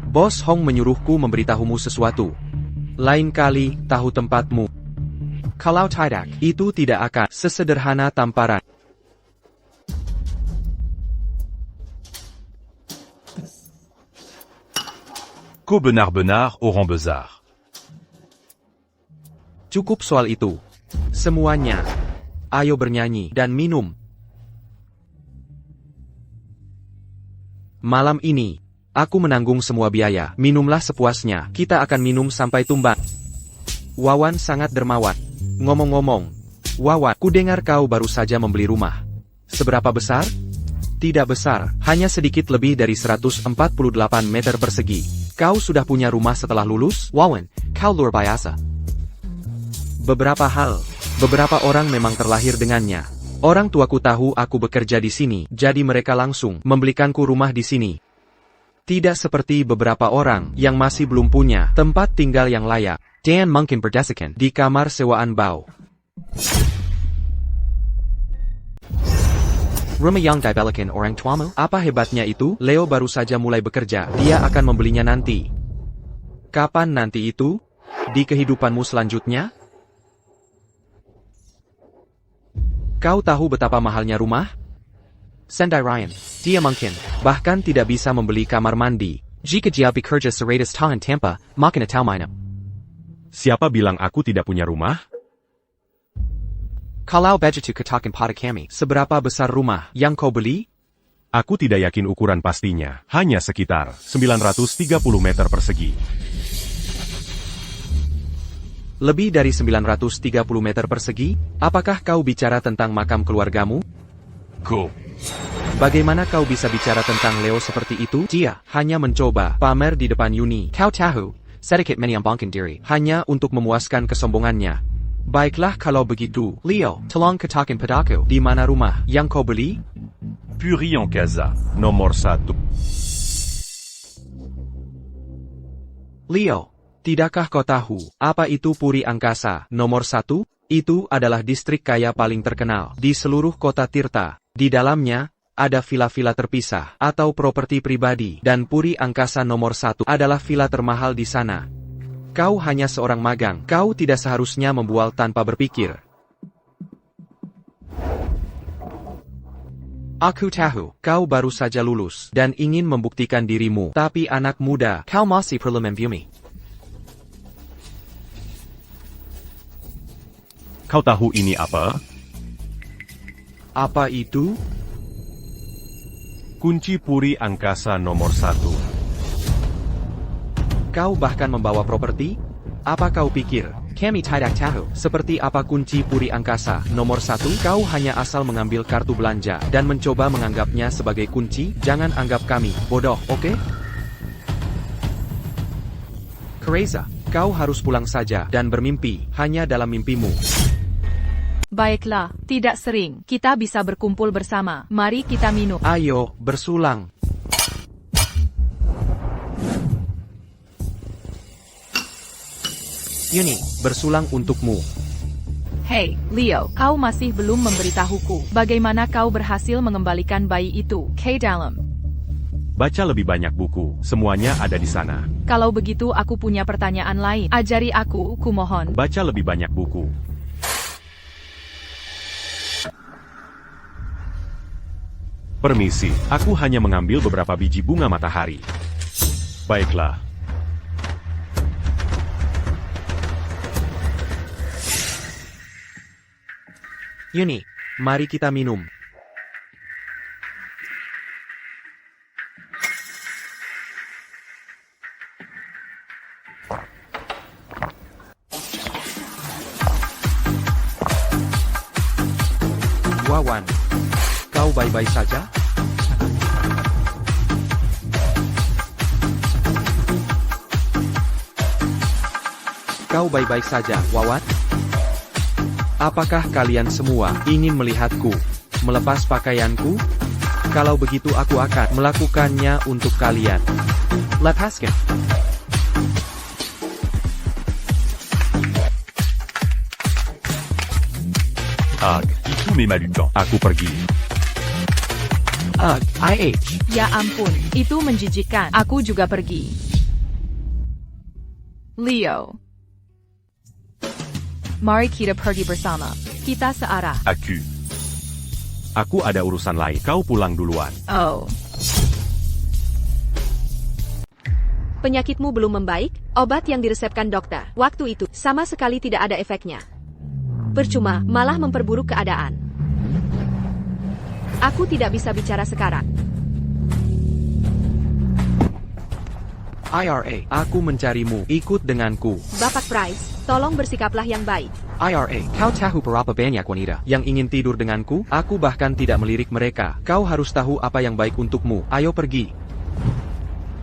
Bos Hong menyuruhku memberitahumu sesuatu. Lain kali, tahu tempatmu. Kalau tidak, itu tidak akan sesederhana tamparan. Qu'au Benard-Benard au Rambezard. Cukup soal itu. Semuanya. Ayo bernyanyi dan minum. Malam ini, aku menanggung semua biaya. Minumlah sepuasnya. Kita akan minum sampai tumbang. Wawan sangat dermawan. Ngomong-ngomong, Wawan, kudengar kau baru saja membeli rumah. Seberapa besar? Tidak besar, hanya sedikit lebih dari 148 meter persegi. Kau sudah punya rumah setelah lulus? Wawan, kau luar biasa. Beberapa orang memang terlahir dengannya. Orang tuaku tahu aku bekerja di sini, jadi mereka langsung membelikanku rumah di sini. Tidak seperti beberapa orang yang masih belum punya tempat tinggal yang layak. Dan mungkin berdasarkan di kamar sewaan bau. Rumah yang dibelikan orang tuamu? Apa hebatnya itu? Leo baru saja mulai bekerja. Dia akan membelinya nanti. Kapan nanti itu? Di kehidupanmu selanjutnya? Kau tahu betapa mahalnya rumah? Sendai Ryan, dia mungkin bahkan tidak bisa membeli kamar mandi. Jika dia bekerja seratus tahun tanpa makan atau minum. Siapa bilang aku tidak punya rumah? Kalau begitu katakan pada kami, seberapa besar rumah yang kau beli? Aku tidak yakin ukuran pastinya, hanya sekitar 930 meter persegi. Lebih dari 930 meter persegi? Apakah kau bicara tentang makam keluargamu? Go. Bagaimana kau bisa bicara tentang Leo seperti itu? Dia hanya mencoba pamer di depan Yuni. Kau tahu, sedikit menyambangkan diri, hanya untuk memuaskan kesombongannya. Baiklah kalau begitu, Leo, tolong katakan padaku, di mana rumah yang kau beli? Puri en Casa. Nomor 1. Leo, tidakkah kau tahu, apa itu Puri Angkasa, nomor 1? Itu adalah distrik kaya paling terkenal di seluruh kota Tirta. Di dalamnya, ada villa-villa terpisah, atau properti pribadi, dan Puri Angkasa nomor 1 adalah villa termahal di sana. Kau hanya seorang magang, kau tidak seharusnya membual tanpa berpikir. Aku tahu, kau baru saja lulus, dan ingin membuktikan dirimu, tapi anak muda, kau masih perlu membumi. Kau tahu ini apa? Apa itu? Kunci Puri Angkasa nomor 1. Kau bahkan membawa properti? Apa kau pikir, kami tidak tahu, seperti apa kunci Puri Angkasa, nomor 1? Kau hanya asal mengambil kartu belanja, dan mencoba menganggapnya sebagai kunci? Jangan anggap kami bodoh, oke? Teresa, kau harus pulang saja, dan bermimpi, hanya dalam mimpimu. Baiklah, tidak sering. Kita bisa berkumpul bersama. Mari kita minum. Ayo, bersulang. Yuni, bersulang untukmu. Hey, Leo, kau masih belum memberitahuku bagaimana kau berhasil mengembalikan bayi itu ke dalam. Baca lebih banyak buku, semuanya ada di sana. Kalau begitu aku punya pertanyaan lain. Ajari aku, kumohon. Baca lebih banyak buku. Permisi, aku hanya mengambil beberapa biji bunga matahari. Baiklah. Yuni, mari kita minum. Wawan, kau baik-baik saja? Kau baik-baik saja, Wawat? Apakah kalian semua ingin melihatku melepas pakaianku? Kalau begitu aku akan melakukannya untuk kalian. Lepaskan. Itu memalukan. Aku pergi. IH. Ya ampun, itu menjijikkan. Aku juga pergi. Leo. Mari kita pergi bersama. Kita searah. Aku. Aku ada urusan lain. Kau pulang duluan. Oh. Penyakitmu belum membaik, obat yang diresepkan dokter waktu itu sama sekali tidak ada efeknya. Percuma, malah memperburuk keadaan. Aku tidak bisa bicara sekarang. IRA, aku mencarimu. Ikut denganku. Bapak Price, tolong bersikaplah yang baik. IRA, kau tahu berapa banyak wanita yang ingin tidur denganku? Aku bahkan tidak melirik mereka. Kau harus tahu apa yang baik untukmu. Ayo pergi.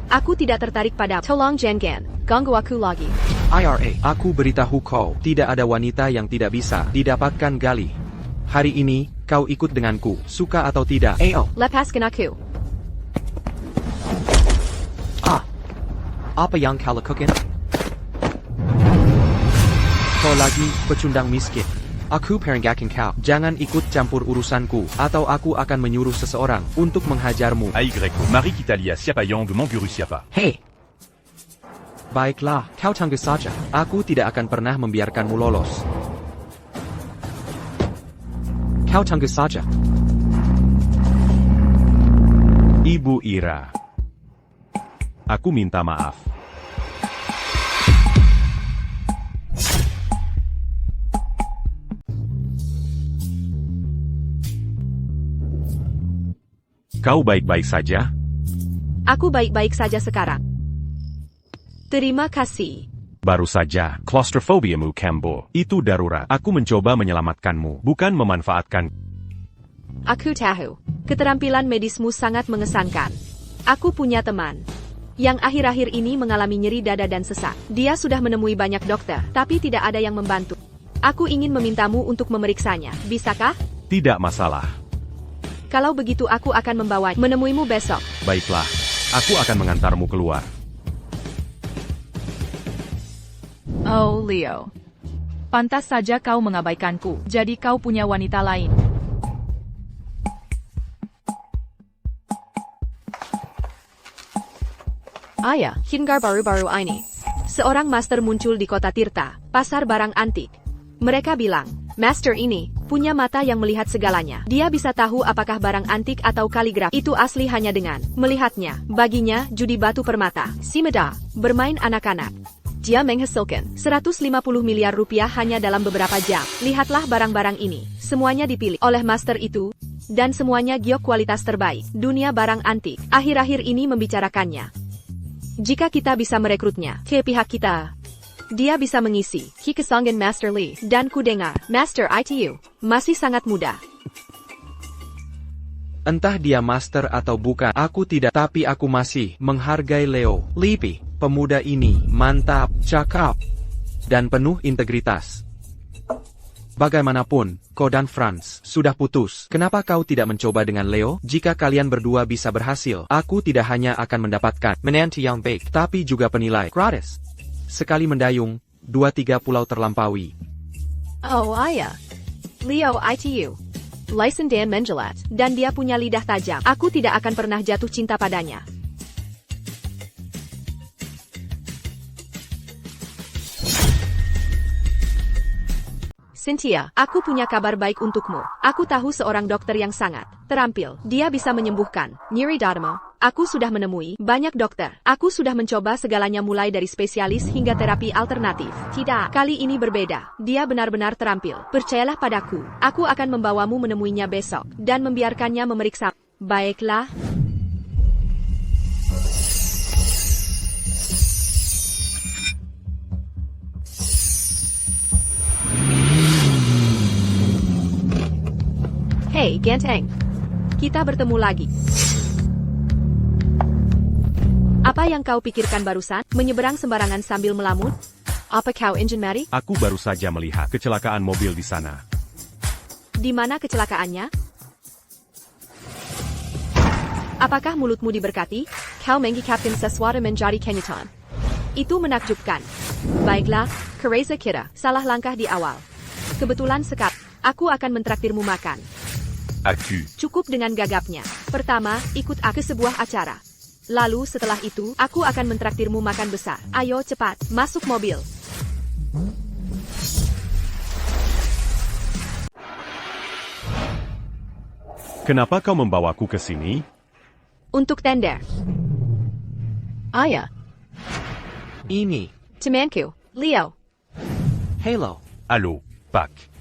Aku tidak tertarik pada tolong jangan ganggu aku lagi. IRA, aku beritahu kau, tidak ada wanita yang tidak bisa didapatkan Gali. Hari ini, kau ikut denganku, suka atau tidak. Ayo. Lepaskan aku. Apa yang kau lakukan? Kau lagi, pecundang miskin. Aku peringatkan kau, jangan ikut campur urusanku, atau aku akan menyuruh seseorang untuk menghajarmu. AY, mari kita lihat siapa yang mengguru siapa. Hei! Baiklah, kau tunggu saja. Aku tidak akan pernah membiarkanmu lolos. Kau tunggu saja. Ibu Ira. Aku minta maaf. Kau baik-baik saja? Aku baik-baik saja sekarang. Terima kasih. Baru saja, klaustrofobiamu kambuh. Itu darurat. Aku mencoba menyelamatkanmu, bukan memanfaatkan. Aku tahu. Keterampilan medismu sangat mengesankan. Aku punya teman yang akhir-akhir ini mengalami nyeri dada dan sesak. Dia sudah menemui banyak dokter, tapi tidak ada yang membantu. Aku ingin memintamu untuk memeriksanya. Bisakah? Tidak masalah. Kalau begitu aku akan membawa menemuimu besok. Baiklah, aku akan mengantarmu keluar. Oh, Leo. Pantas saja kau mengabaikanku. Jadi kau punya wanita lain. Ayah, hingga baru-baru ini. Seorang master muncul di kota Tirta, pasar barang antik. Mereka bilang, master ini punya mata yang melihat segalanya. Dia bisa tahu apakah barang antik atau kaligrafi itu asli hanya dengan melihatnya. Baginya, judi batu permata, si muda, bermain anak-anak. Dia menghasilkan 150 miliar rupiah hanya dalam beberapa jam. Lihatlah barang-barang ini. Semuanya dipilih oleh master itu. Dan semuanya giok kualitas terbaik. Dunia barang antik akhir-akhir ini membicarakannya. Jika kita bisa merekrutnya ke pihak kita, dia bisa mengisi kesangan Master Lee. Dan ku dengar, Master ITU masih sangat muda. Entah dia master atau bukan, aku tidak, tapi aku masih menghargai Leo. Lipi, pemuda ini mantap, cakap, dan penuh integritas. Bagaimanapun, kau dan Franz sudah putus. Kenapa kau tidak mencoba dengan Leo? Jika kalian berdua bisa berhasil, aku tidak hanya akan mendapatkan menantu yang baik, tapi juga penilai gratis. Sekali mendayung, 2-3 pulau terlampaui. Oh ayah, Leo ITU, Lyson dan menjelat, dan dia punya lidah tajam. Aku tidak akan pernah jatuh cinta padanya. Cynthia, aku punya kabar baik untukmu. Aku tahu seorang dokter yang sangat terampil. Dia bisa menyembuhkan nyeri dadamu. Aku sudah menemui banyak dokter. Aku sudah mencoba segalanya mulai dari spesialis hingga terapi alternatif. Tidak, kali ini berbeda. Dia benar-benar terampil. Percayalah padaku. Aku akan membawamu menemuinya besok dan membiarkannya memeriksa. Baiklah. Hey, Ganteng. Kita bertemu lagi. Apa yang kau pikirkan barusan? Menyeberang sembarangan sambil melamun? Apa kau engine mati? Aku baru saja melihat kecelakaan mobil di sana. Di mana kecelakaannya? Apakah mulutmu diberkati? Kau mengikapkan sesuatu menjadi kenyataan. Itu menakjubkan. Baiklah, Kereza kira salah langkah di awal. Kebetulan sekali, aku akan mentraktirmu makan. Aku. Cukup dengan gagapnya. Pertama, ikut aku ke sebuah acara. Lalu setelah itu, aku akan mentraktirmu makan besar. Ayo cepat, masuk mobil. Kenapa kau membawaku ke sini? Untuk tender. Ayah, Ini. Temanku, Leo. Halo. Allô, Pac.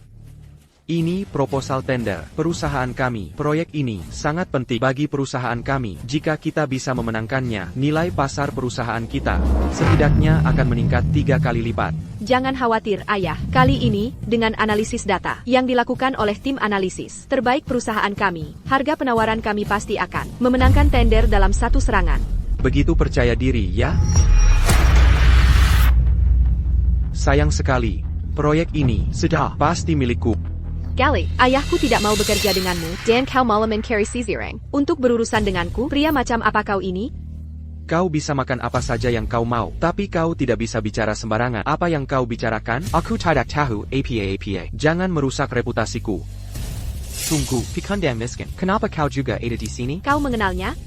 Ini proposal tender perusahaan kami. Proyek ini sangat penting bagi perusahaan kami. Jika kita bisa memenangkannya, nilai pasar perusahaan kita setidaknya akan meningkat 3 kali lipat. Jangan khawatir, Ayah. Kali ini, dengan analisis data yang dilakukan oleh tim analisis terbaik perusahaan kami, harga penawaran kami pasti akan memenangkan tender dalam satu serangan. Begitu percaya diri, ya? Sayang sekali, proyek ini sudah pasti milikku. Gali, ayahku tidak mau bekerja denganmu, dan kau malah mencari Caesarang. Untuk berurusan denganku, pria macam apa kau ini? Kau bisa makan apa saja yang kau mau, tapi kau tidak bisa bicara sembarangan. Apa yang kau bicarakan? Aku tidak tahu, apa. Jangan merusak reputasiku. Tunggu, Pikanda miskin. Kenapa kau juga ada di sini? Kau mengenalnya?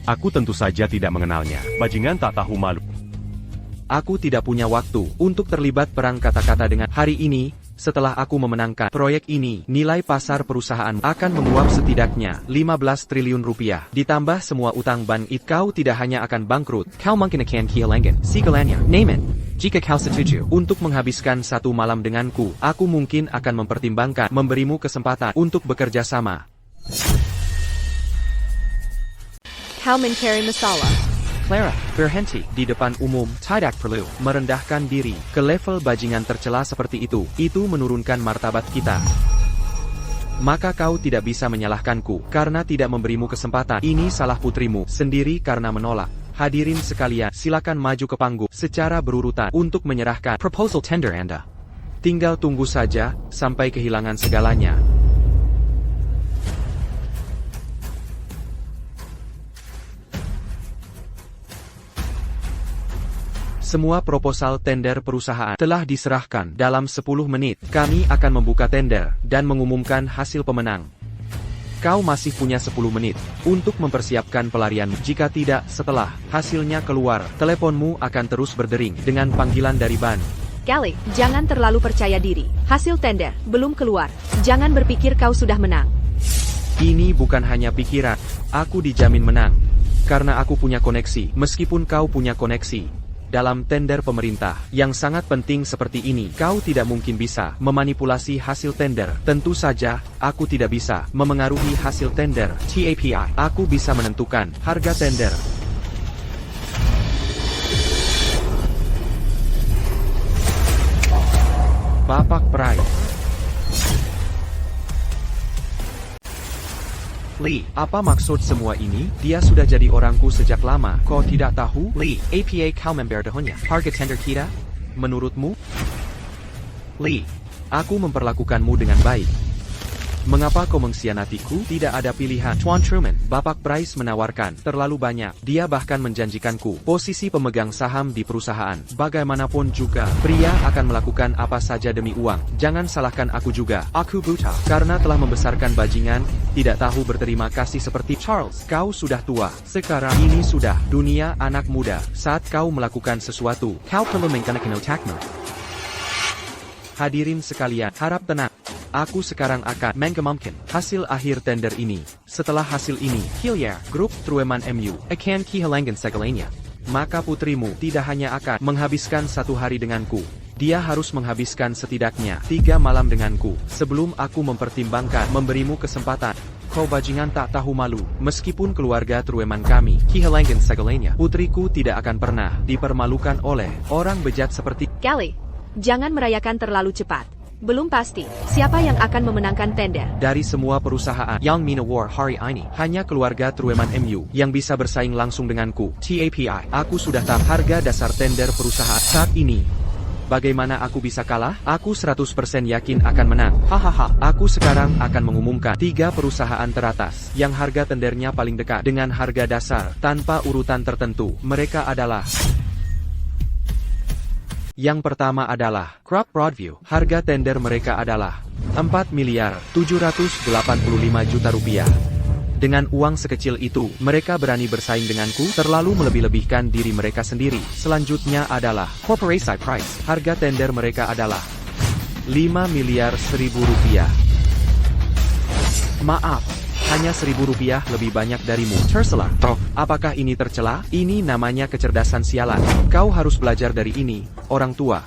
Aku tentu saja tidak mengenalnya. Bajingan tak tahu malu. Aku tidak punya waktu untuk terlibat perang kata-kata dengan hari ini. Setelah aku memenangkan proyek ini, nilai pasar perusahaan akan menguap setidaknya 15 triliun rupiah. Ditambah semua utang bank itu, kau tidak hanya akan bangkrut, kau mungkin akan kehilangan segalanya. Name it. Jika kau setuju untuk menghabiskan satu malam denganku, aku mungkin akan mempertimbangkan memberimu kesempatan untuk bekerja sama. Kau mencari masalah. Clara, berhenti di depan umum, tidak perlu merendahkan diri ke level bajingan tercela seperti itu. Itu menurunkan martabat kita. Maka kau tidak bisa menyalahkanku karena tidak memberimu kesempatan. Ini salah putrimu sendiri karena menolak. Hadirin sekalian, silakan maju ke panggung secara berurutan untuk menyerahkan proposal tender Anda. Tinggal tunggu saja sampai kehilangan segalanya. Semua proposal tender perusahaan telah diserahkan dalam 10 menit. Kami akan membuka tender dan mengumumkan hasil pemenang. Kau masih punya 10 menit untuk mempersiapkan pelarian. Jika tidak, setelah hasilnya keluar, teleponmu akan terus berdering dengan panggilan dari ban. Gali, jangan terlalu percaya diri. Hasil tender belum keluar. Jangan berpikir kau sudah menang. Ini bukan hanya pikiran. Aku dijamin menang. Karena aku punya koneksi. Meskipun kau punya koneksi dalam tender pemerintah yang sangat penting seperti ini, kau tidak mungkin bisa memanipulasi hasil tender. Tentu saja, aku tidak bisa memengaruhi hasil tender. TAPI, aku bisa menentukan harga tender. Bapak Price. Lee, apa maksud semua ini? Dia sudah jadi orangku sejak lama. Kau tidak tahu? Lee, apa kau memberitahunya? Harga tender kita? Menurutmu? Lee, aku memperlakukanmu dengan baik. Mengapa kau mengkhianatiku? Tidak ada pilihan. Tuan Truman, Bapak Price menawarkan terlalu banyak. Dia bahkan menjanjikanku posisi pemegang saham di perusahaan. Bagaimanapun juga, pria akan melakukan apa saja demi uang. Jangan salahkan aku juga. Aku buta karena telah membesarkan bajingan, tidak tahu berterima kasih seperti Charles. Kau sudah tua. Sekarang ini sudah dunia anak muda. Saat kau melakukan sesuatu, kau perlu menggunakan otakmu. Hadirin sekalian, harap tenang. Aku sekarang akan mengumumkan hasil akhir tender ini. Setelah hasil ini, Hillier, Grup Trueman MU, akan kehilangan segalanya. Maka putrimu tidak hanya akan menghabiskan 1 hari denganku. Dia harus menghabiskan setidaknya 3 malam denganku. Sebelum aku mempertimbangkan memberimu kesempatan. Kau bajingan tak tahu malu. Meskipun keluarga Trueman kami kehilangan segalanya, putriku tidak akan pernah dipermalukan oleh orang bejat seperti Kelly, jangan merayakan terlalu cepat. Belum pasti siapa yang akan memenangkan tender. dari semua perusahaan yang menawar hari ini. Hanya keluarga Trueman MU yang bisa bersaing langsung denganku. TAPI, aku sudah tahu harga dasar tender perusahaan saat ini. Bagaimana aku bisa kalah? Aku 100% yakin akan menang. Hahaha. Aku sekarang akan mengumumkan 3 perusahaan teratas yang harga tendernya paling dekat dengan harga dasar tanpa urutan tertentu. Mereka adalah: yang pertama adalah Crop Broadview. Harga tender mereka adalah 4 miliar 785 juta rupiah. Dengan uang sekecil itu, mereka berani bersaing denganku, terlalu melebih-lebihkan diri mereka sendiri. Selanjutnya adalah Corporate Price. Harga tender mereka adalah 5 miliar 1000 rupiah. Maaf, hanya 1000 rupiah lebih banyak darimu. Tercela. Apakah ini tercela? Ini namanya kecerdasan sialan. Kau harus belajar dari ini, orang tua.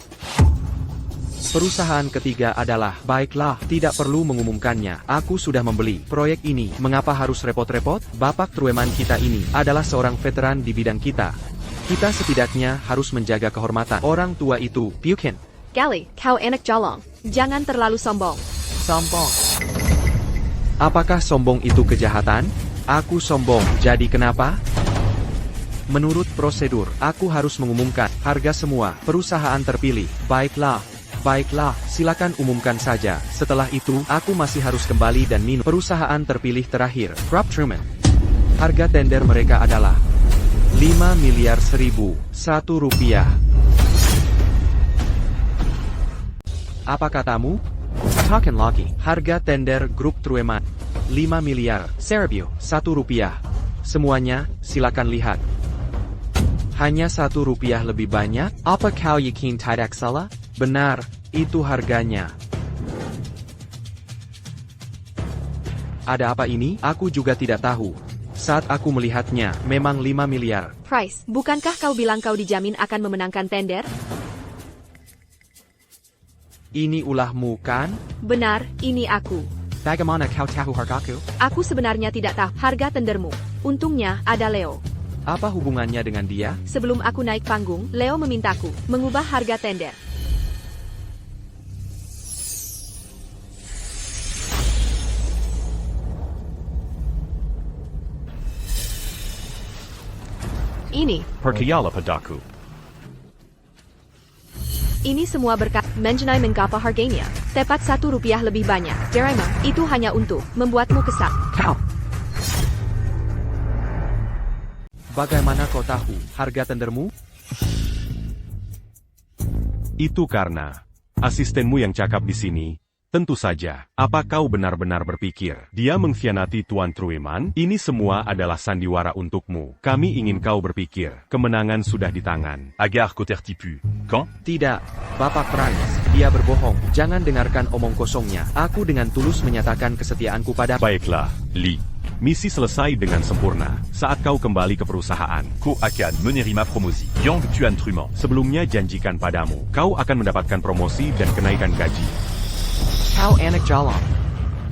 Perusahaan ketiga adalah, baiklah, tidak perlu mengumumkannya. Aku sudah membeli proyek ini. Mengapa harus repot-repot? Bapak Trueman kita ini adalah seorang veteran di bidang kita. Kita setidaknya harus menjaga kehormatan orang tua itu. Bukan Kelly, kau enak jolong. Jangan terlalu sombong. sombong. Apakah sombong itu kejahatan? Aku sombong, jadi kenapa? Menurut prosedur, aku harus mengumumkan harga semua perusahaan terpilih. Baiklah, silakan umumkan saja. Setelah itu, aku masih harus kembali dan minum. Perusahaan terpilih terakhir, Grup Trueman. Harga tender mereka adalah 5 miliar 1001 rupiah. Apa katamu? Katakan lagi. Harga tender Grup Trueman 5 miliar 1 rupiah. Semuanya, silakan lihat. Hanya 1 rupiah lebih banyak? Apa kau yakin tidak salah? Benar, itu harganya. Ada apa ini? Aku juga tidak tahu. Saat aku melihatnya, memang 5 miliar. Price, bukankah kau bilang kau dijamin akan memenangkan tender? Ini ulahmu kan? Benar, ini aku. Bagaimana kau tahu hargaku? Aku sebenarnya tidak tahu harga tendermu. Untungnya, ada Leo. Apa hubungannya dengan dia? Sebelum aku naik panggung, Leo memintaku mengubah harga tender. Ini Perkayala padaku. semua berkat mengenai mengapa harganya. Tepat 1 rupiah lebih banyak. Jeremy, itu hanya untuk membuatmu kesal. Kau. Bagaimana kau tahu harga tendermu? Itu karena asistenmu yang cakap di sini. Tentu saja, apa kau benar-benar berpikir dia mengkhianati Tuan Trueman? Ini semua adalah sandiwara untukmu. Kami ingin kau berpikir kemenangan sudah di tangan. Agar kau tertipu. Quand? Tidak, Bapak Price, dia berbohong. Jangan dengarkan omong kosongnya. Aku dengan tulus menyatakan kesetiaanku pada... Baiklah, Lee. Misi selesai dengan sempurna saat kau kembali ke perusahaan. Ko akan menerima promosi. Yang Tuan Trueman. Sebelumnya janjikan padamu, kau akan mendapatkan promosi dan kenaikan gaji. Kau anak jalan.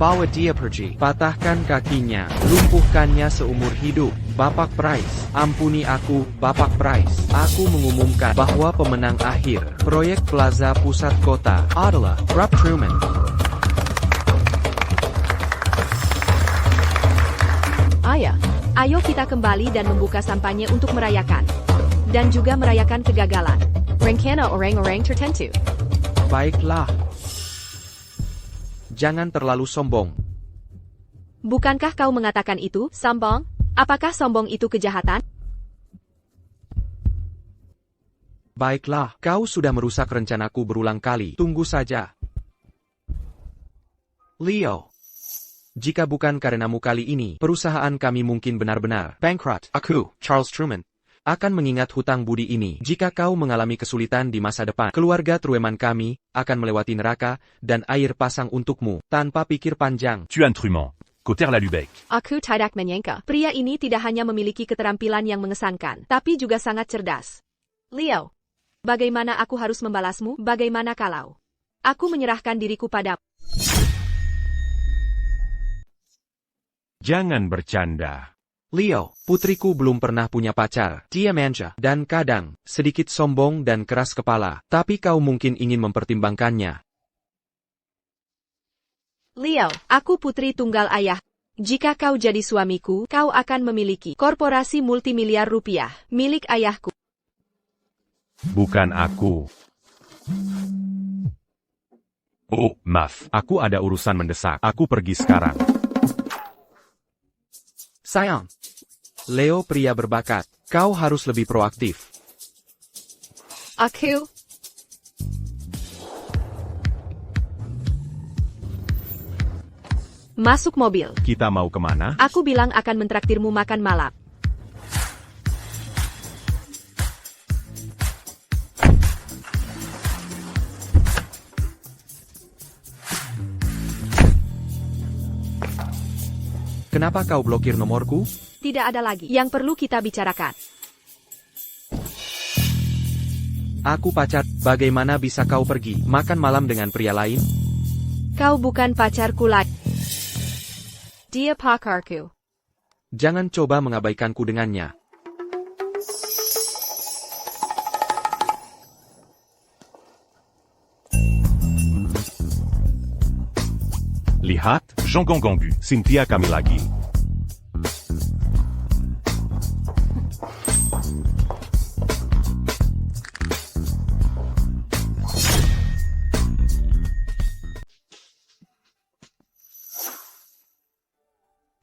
Bawa dia pergi. Patahkan kakinya. Lumpuhkannya seumur hidup. Bapak Price, ampuni aku, Bapak Price. Aku mengumumkan bahwa pemenang akhir proyek Plaza Pusat Kota adalah Grup Trueman. Ayo kita kembali dan membuka sampahnya untuk merayakan. Dan juga merayakan kegagalan. Rencana orang-orang tertentu. Baiklah. Jangan terlalu sombong. Bukankah kau mengatakan itu, sombong? Apakah sombong itu kejahatan? Baiklah, kau sudah merusak rencanaku berulang kali. Tunggu saja. Leo. Jika bukan karenamu kali ini, perusahaan kami mungkin benar-benar bankrupt. Aku, Charles Trueman, akan mengingat hutang budi ini. Jika kau mengalami kesulitan di masa depan, keluarga Trueman kami akan melewati neraka dan air pasang untukmu tanpa pikir panjang. Tuan Truman, Cotter la Lubeck. Aku tidak menyangka. Pria ini tidak hanya memiliki keterampilan yang mengesankan, tapi juga sangat cerdas. Leo, bagaimana aku harus membalasmu? Bagaimana kalau aku menyerahkan diriku padamu? Jangan bercanda. Leo, putriku belum pernah punya pacar. Dia manja dan kadang sedikit sombong dan keras kepala, tapi kau mungkin ingin mempertimbangkannya. Leo, aku putri tunggal ayah. Jika kau jadi suamiku, kau akan memiliki korporasi multimiliar rupiah, milik ayahku. Bukan aku. Oh, Maf. Aku ada urusan mendesak. Aku pergi sekarang. Sayang, Leo pria berbakat. Kau harus lebih proaktif. Aku masuk mobil. Kita mau kemana? Aku bilang akan mentraktirmu makan malam. Kenapa kau blokir nomorku? Tidak ada lagi yang perlu kita bicarakan. Aku pacar, bagaimana bisa kau pergi makan malam dengan pria lain? Kau bukan pacarku lagi. Dia pacarku. Jangan coba mengabaikanku dengannya. Lihat, Jean Gangambu. Cynthia kami lagi.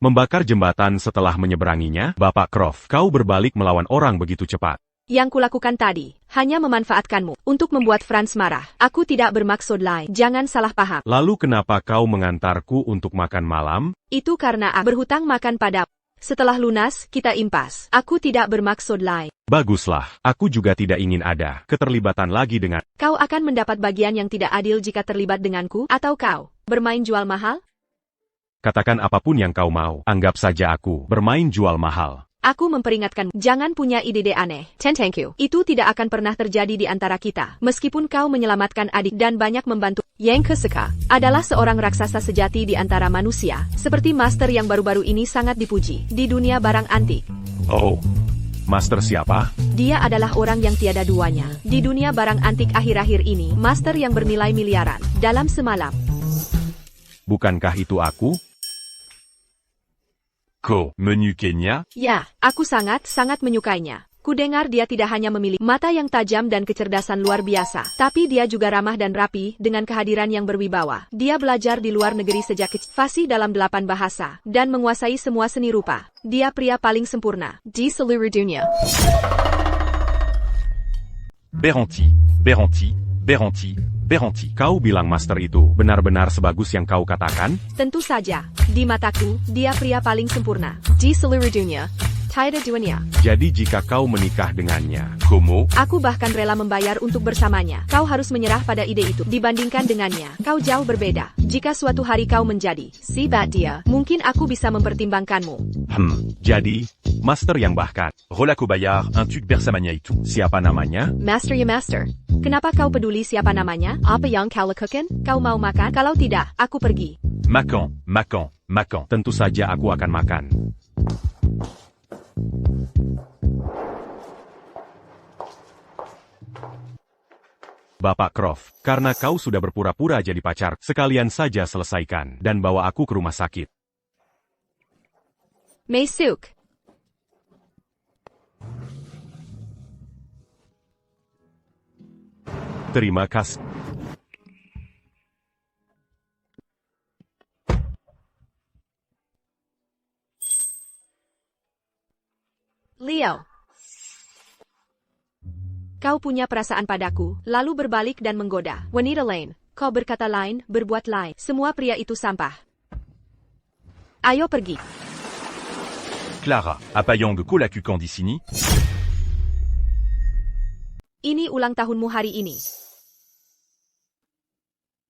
Membakar jembatan setelah menyeberanginya, Bapak Croft, kau berbalik melawan orang begitu cepat. Yang kulakukan tadi, hanya memanfaatkanmu untuk membuat Franz marah. Aku tidak bermaksud lain, jangan salah paham. Lalu kenapa kau mengantarku untuk makan malam? Itu karena aku berhutang makan padamu. Setelah lunas, kita impas. Aku tidak bermaksud lain. Baguslah, aku juga tidak ingin ada keterlibatan lagi dengan... Kau akan mendapat bagian yang tidak adil jika terlibat denganku, atau kau bermain jual mahal? Katakan apapun yang kau mau, anggap saja aku bermain jual mahal. Aku memperingatkan, jangan punya ide-ide aneh. Thank you. Itu tidak akan pernah terjadi di antara kita. Meskipun kau menyelamatkan adik dan banyak membantu. Yang kesuka adalah seorang raksasa sejati di antara manusia. Seperti Master yang baru-baru ini sangat dipuji di dunia barang antik. Oh, Master siapa? Dia adalah orang yang tiada duanya. Di dunia barang antik akhir-akhir ini, Master yang bernilai miliaran dalam semalam. Bukankah itu aku? Ko, menu Kenya. Ya, aku sangat menyukainya. Kudengar dia tidak hanya memiliki mata yang tajam dan kecerdasan luar biasa, tapi dia juga ramah dan rapi dengan kehadiran yang berwibawa. Dia belajar di luar negeri sejak kecil, fasih dalam 8 bahasa, dan menguasai semua seni rupa. Dia pria paling sempurna di seluruh dunia. Berranti, Berranti, Berranti, Berranti. Kau bilang Master itu benar-benar sebagus yang kau katakan? Tentu saja, di mataku, dia pria paling sempurna di seluruh dunia. Tiada duanya. Jadi jika kau menikah dengannya, Como? Aku bahkan rela membayar untuk bersamanya. Kau harus menyerah pada ide itu. Dibandingkan dengannya, kau jauh berbeda. Jika suatu hari kau menjadi si bad dia, mungkin aku bisa mempertimbangkanmu. Jadi, Master yang bahkan. Rolako Bayard, un tuc Bersamania itu. Siapa namanya? Master ya Master. Kenapa kau peduli siapa namanya? Apa yang kau lakukan? Kau mau makan? Kalau tidak, aku pergi. Macan, Macan, Macan. Tentu saja aku akan makan. Bapak Croft, karena kau sudah berpura-pura jadi pacar, sekalian saja selesaikan dan bawa aku ke rumah sakit. Masuk. Terima kasih. Leo. Kau punya perasaan padaku, lalu berbalik dan menggoda wanita lain. Kau berkata lain, berbuat lain. Semua pria itu sampah. Ayo pergi. Clara, Apayang Kolakukan Dissini. ini ulang tahunmu hari ini.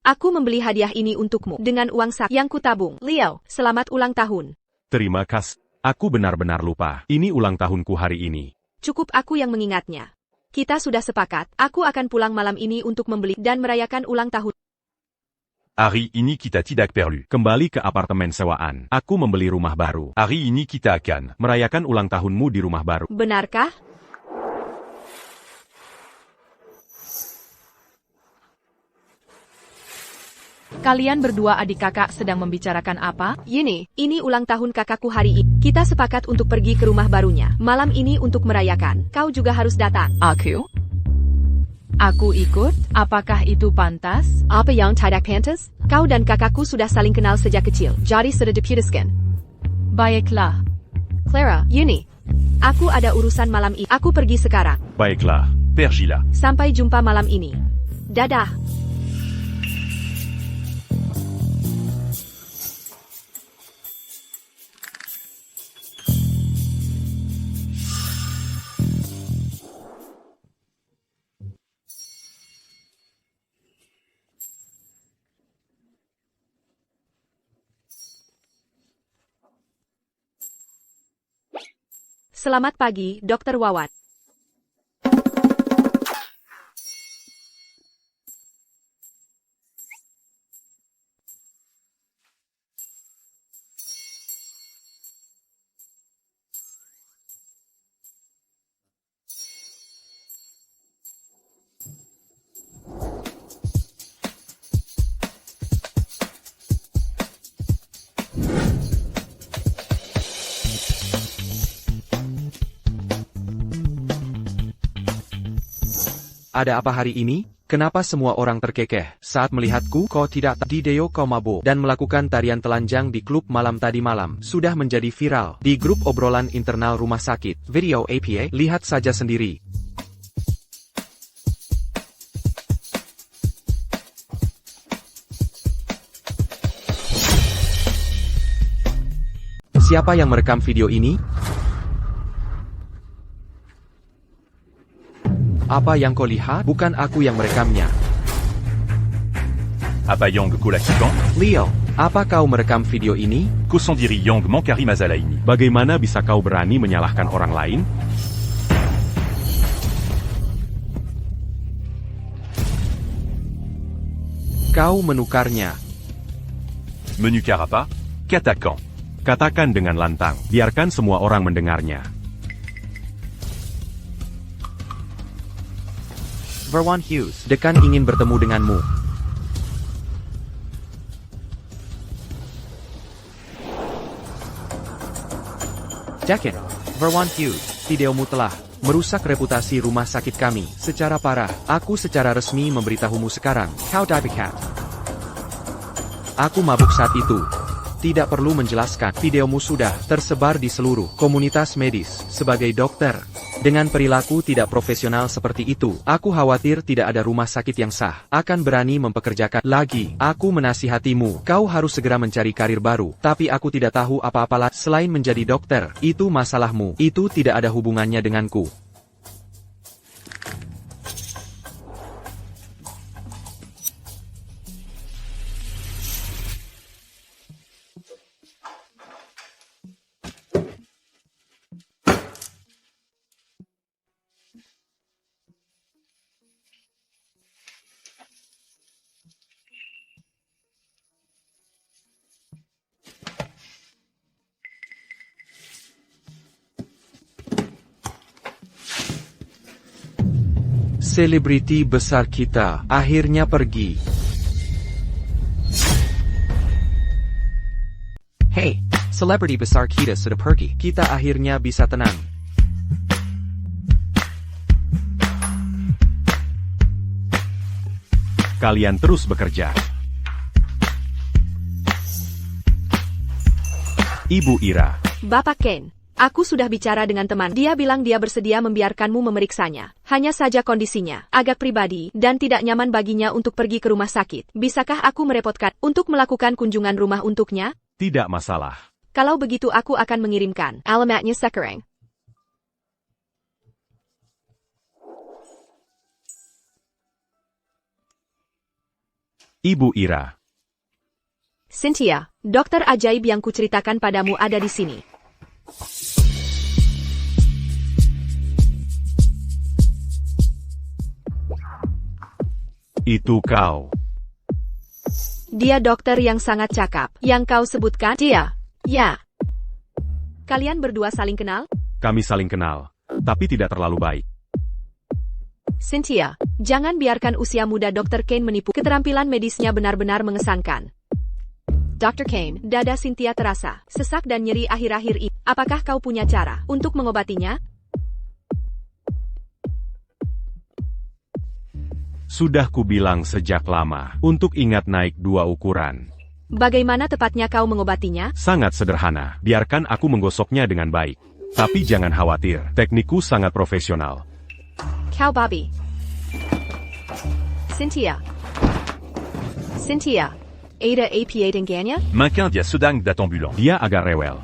Aku membeli hadiah ini untukmu dengan uang sak yang kutabung. Leo, selamat ulang tahun. Terima kasih. Aku benar-benar lupa. Ini ulang tahunku hari ini. Cukup aku yang mengingatnya. Kita sudah sepakat, aku akan pulang malam ini untuk membeli dan merayakan ulang tahun. Harry ini kita tidak perlu. Kembali ke apartemen sewaan. Aku membeli rumah baru. Harry ini kita akan Merayakan ulang tahunmu di rumah baru. Benarkah? Kalian berdua adik kakak sedang membicarakan apa? Yini, ini ulang tahun kakakku hari ini. Kita sepakat untuk pergi ke rumah barunya. Malam ini untuk merayakan. Kau juga harus datang. Aku? Aku ikut? Apakah itu pantas? Apa yang tidak pantas? Kau dan kakakku sudah saling kenal sejak kecil. Jadi sudah diputuskan. Baiklah. Clara, Yini. Aku ada urusan malam ini. Aku pergi sekarang. Baiklah. Pergila. Sampai jumpa malam ini. Dadah. Selamat pagi, Dr. Wawat. Ada apa hari ini? Kenapa semua orang terkekeh saat melihatku? Kau tidak di Deo kau mabuk dan melakukan tarian telanjang di klub malam tadi malam. Sudah menjadi viral di grup obrolan internal rumah sakit. Video APA, lihat saja sendiri. Siapa yang merekam video ini? Apa yang kau lihat? Bukan aku yang merekamnya. Apa Yang Kolakikan? Leo, apa kau merekam video ini? Kosandiri Yang Mankari Mazalaini. Bagaimana bisa kau berani menyalahkan orang lain? Kau menukarnya. Menukar apa? Katakan. Katakan dengan lantang. Biarkan semua orang mendengarnya. Verwan Hughes, dekan ingin bertemu denganmu. Dekan, Verwan Hughes, videomu telah merusak reputasi rumah sakit kami secara parah. Aku secara resmi memberitahumu sekarang. Kau dipecat. Aku mabuk saat itu. Tidak perlu menjelaskan, videomu sudah tersebar di seluruh komunitas medis. Sebagai dokter, dengan perilaku tidak profesional seperti itu, aku khawatir tidak ada rumah sakit yang sah akan berani mempekerjakan lagi. Aku menasihatimu, kau harus segera mencari karir baru. Tapi aku tidak tahu apa-apa lagi selain menjadi dokter. Itu masalahmu. Itu tidak ada hubungannya denganku. Selebriti besar kita akhirnya pergi. Hey, selebriti besar kita sudah pergi. Kita akhirnya bisa tenang. Kalian terus bekerja. Ibu Ira. Bapak Ken. Aku sudah bicara dengan teman. Dia bilang dia bersedia membiarkanmu memeriksanya. Hanya saja kondisinya agak pribadi dan tidak nyaman baginya untuk pergi ke rumah sakit. Bisakah aku merepotkan untuk melakukan kunjungan rumah untuknya? Tidak masalah. Kalau begitu aku akan mengirimkan alamatnya sekarang. Ibu Ira. Cynthia, dokter ajaib yang kuceritakan padamu ada di sini. Itu kau. Dia dokter yang sangat cakap. Yang kau sebutkan? Dia. Ya. Kalian berdua saling kenal? Kami saling kenal, tapi tidak terlalu baik. Cynthia, jangan biarkan usia muda Dr. Kane menipu. Keterampilan medisnya benar-benar mengesankan. Dr. Kane, dada Cynthia terasa sesak dan nyeri akhir-akhir ini. Apakah kau punya cara untuk mengobatinya? Sudah kubilang sejak lama, untuk ingat naik 2 ukuran. Bagaimana tepatnya kau mengobatinya? Sangat sederhana, biarkan aku menggosoknya dengan baik. Tapi jangan khawatir, teknikku sangat profesional. Kau Bobby. Cynthia. Cynthia. Ada apa dengannya? Manquin dia sedang d'ambulant. Dia agak rewel.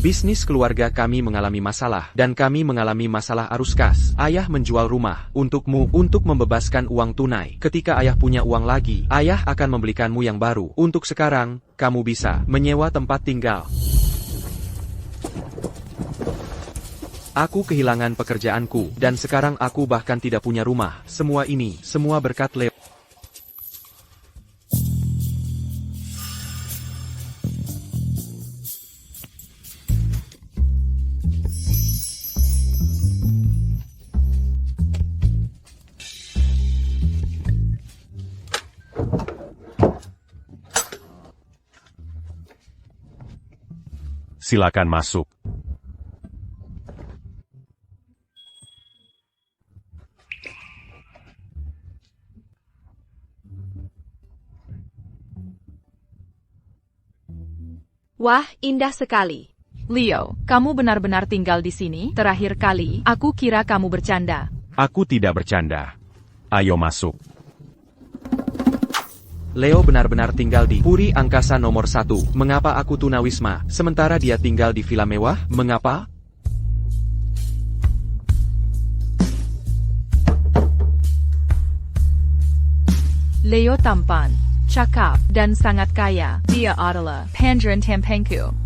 Bisnis keluarga kami mengalami masalah, dan kami mengalami masalah arus kas. Ayah menjual rumah untukmu untuk membebaskan uang tunai. Ketika ayah punya uang lagi, ayah akan membelikanmu yang baru. Untuk sekarang, kamu bisa menyewa tempat tinggal. Aku kehilangan pekerjaanku, dan sekarang aku bahkan tidak punya rumah. Semua ini, semua berkat Leo. Silakan masuk. Wah, indah sekali. Leo, kamu benar-benar tinggal di sini? Terakhir kali, aku kira kamu bercanda. Aku tidak bercanda. Ayo masuk. Leo benar-benar tinggal di Puri Angkasa nomor 1. Mengapa aku tunawisma, sementara dia tinggal di villa mewah? Mengapa? Leo tampan, cakap, dan sangat kaya. Dia adalah Pandran Tampengku.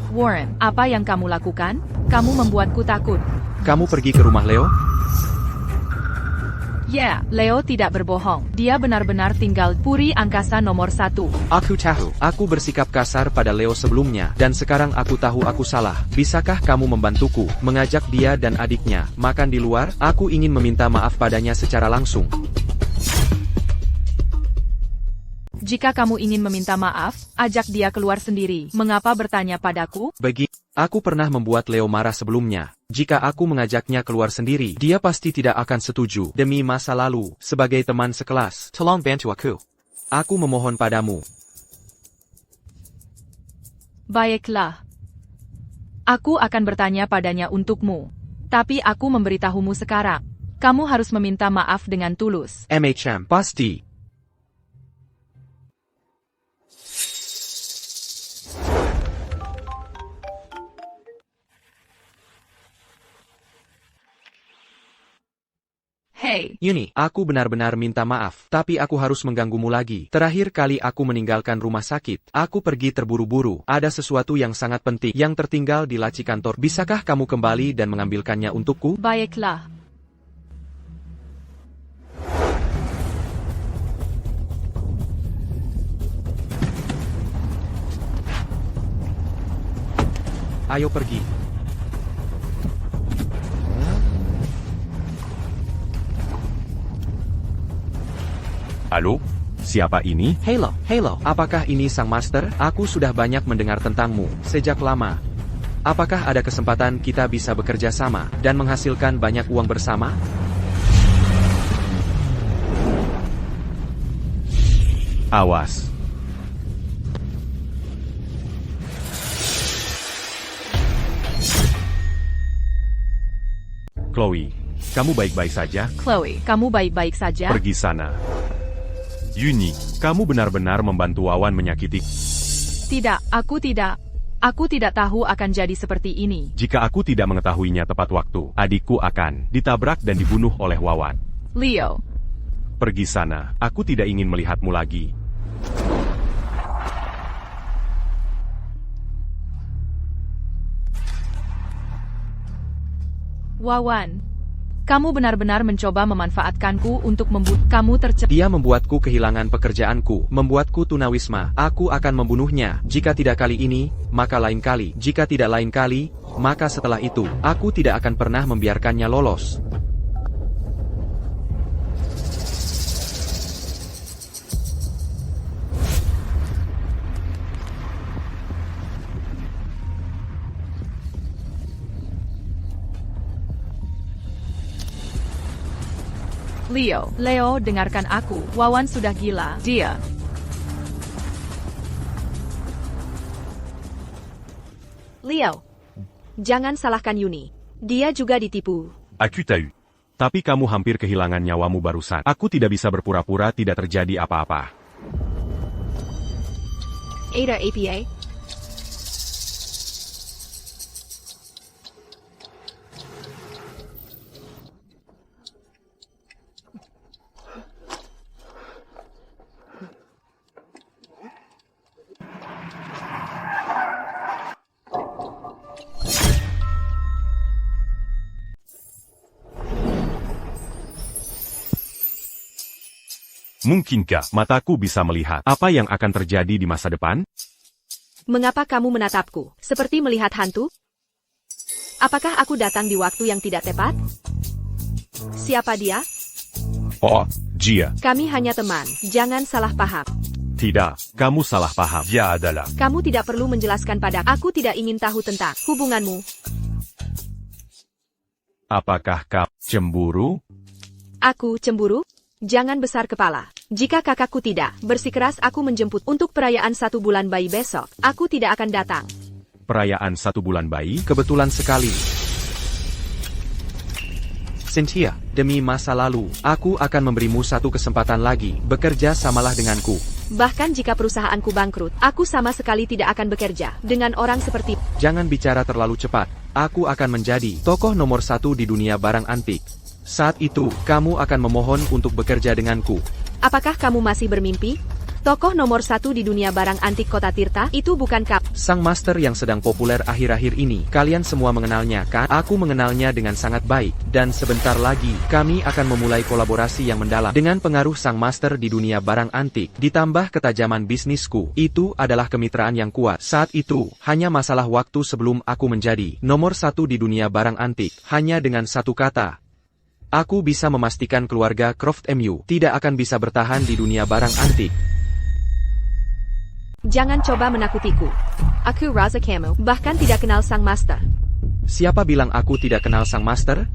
Warren, apa yang kamu lakukan? Kamu membuatku takut. Kamu pergi ke rumah Leo? Ya, Leo tidak berbohong. Dia benar-benar tinggal Puri Angkasa nomor 1. Aku tahu, aku bersikap kasar pada Leo sebelumnya, dan sekarang aku tahu aku salah. Bisakah kamu membantuku, mengajak dia dan adiknya makan di luar? Aku ingin meminta maaf padanya secara langsung. Jika kamu ingin meminta maaf, ajak dia keluar sendiri. Mengapa bertanya padaku? Aku pernah membuat Leo marah sebelumnya. Jika aku mengajaknya keluar sendiri, dia pasti tidak akan setuju. Demi masa lalu, sebagai teman sekelas, tolong bantu aku. Aku memohon padamu. Baiklah. Aku akan bertanya padanya untukmu. Tapi aku memberitahumu sekarang. Kamu harus meminta maaf dengan tulus. Pasti. Hey, Yuni, aku benar-benar minta maaf, tapi aku harus mengganggumu lagi. Terakhir kali aku meninggalkan rumah sakit, aku pergi terburu-buru. Ada sesuatu yang sangat penting yang tertinggal di laci kantor. Bisakah kamu kembali dan mengambilkannya untukku? baiklah. Ayo pergi. Halo? Siapa ini? Halo, apakah ini sang master? Aku sudah banyak mendengar tentangmu sejak lama. Apakah ada kesempatan kita bisa bekerja sama dan menghasilkan banyak uang bersama? Awas. Chloe, kamu baik-baik saja? Chloe, kamu baik-baik saja? Pergi sana. Yuni, Kamu benar-benar membantu Wawan menyakiti. Tidak, aku tidak. Aku tidak tahu akan jadi seperti ini. Jika aku tidak mengetahuinya tepat waktu, adikku akan ditabrak dan dibunuh oleh Wawan. Leo, Pergi sana, aku tidak ingin melihatmu lagi. Wawan. Kamu benar-benar mencoba memanfaatkanku untuk membuat kamu tercebur. Dia membuatku kehilangan pekerjaanku, membuatku tunawisma. Aku akan membunuhnya. Jika tidak kali ini, maka lain kali. Jika tidak lain kali, maka setelah itu, aku tidak akan pernah membiarkannya lolos. Leo, dengarkan aku. Wawan sudah gila. Dia. Leo, jangan salahkan Yuni. Dia juga ditipu. Aku t'as eu. Tapi kamu hampir kehilangan nyawamu barusan. Aku tidak bisa berpura-pura tidak terjadi apa-apa. Ada APA. Mungkinkah Mataku bisa melihat apa yang akan terjadi di masa depan? Mengapa kamu menatapku, seperti melihat hantu? Apakah aku datang di waktu yang tidak tepat? Siapa dia? Oh, dia. Kami hanya teman, jangan salah paham. Tidak, kamu salah paham. Dia adalah. Kamu tidak perlu menjelaskan pada aku tidak ingin tahu tentang hubunganmu. Apakah kau cemburu? Aku cemburu? Jangan besar kepala. Jika kakakku tidak bersikeras aku menjemput untuk perayaan 1 bulan bayi besok, aku tidak akan datang. Perayaan 1 bulan bayi? Kebetulan sekali. Cynthia, demi masa lalu, aku akan memberimu satu kesempatan lagi. Bekerja samalah denganku. Bahkan jika perusahaanku bangkrut, aku sama sekali tidak akan bekerja dengan orang seperti. Jangan bicara terlalu cepat. Aku akan menjadi tokoh nomor 1 di dunia barang antik. Saat itu, kamu akan memohon untuk bekerja denganku. Apakah kamu masih bermimpi? Tokoh nomor 1 di dunia barang antik kota Tirta, itu bukan kap. Sang master yang sedang populer akhir-akhir ini, kalian semua mengenalnya kan? Aku mengenalnya dengan sangat baik, dan sebentar lagi, kami akan memulai kolaborasi yang mendalam. Dengan pengaruh sang master di dunia barang antik, ditambah ketajaman bisnisku, itu adalah kemitraan yang kuat. Saat itu, hanya masalah waktu sebelum aku menjadi nomor 1 di dunia barang antik, hanya dengan satu kata. Aku bisa memastikan keluarga Croft MU tidak akan bisa bertahan di dunia barang antik. Jangan coba menakutiku. Aku Raza Kamu, bahkan tidak kenal sang master. Siapa bilang aku tidak kenal sang master?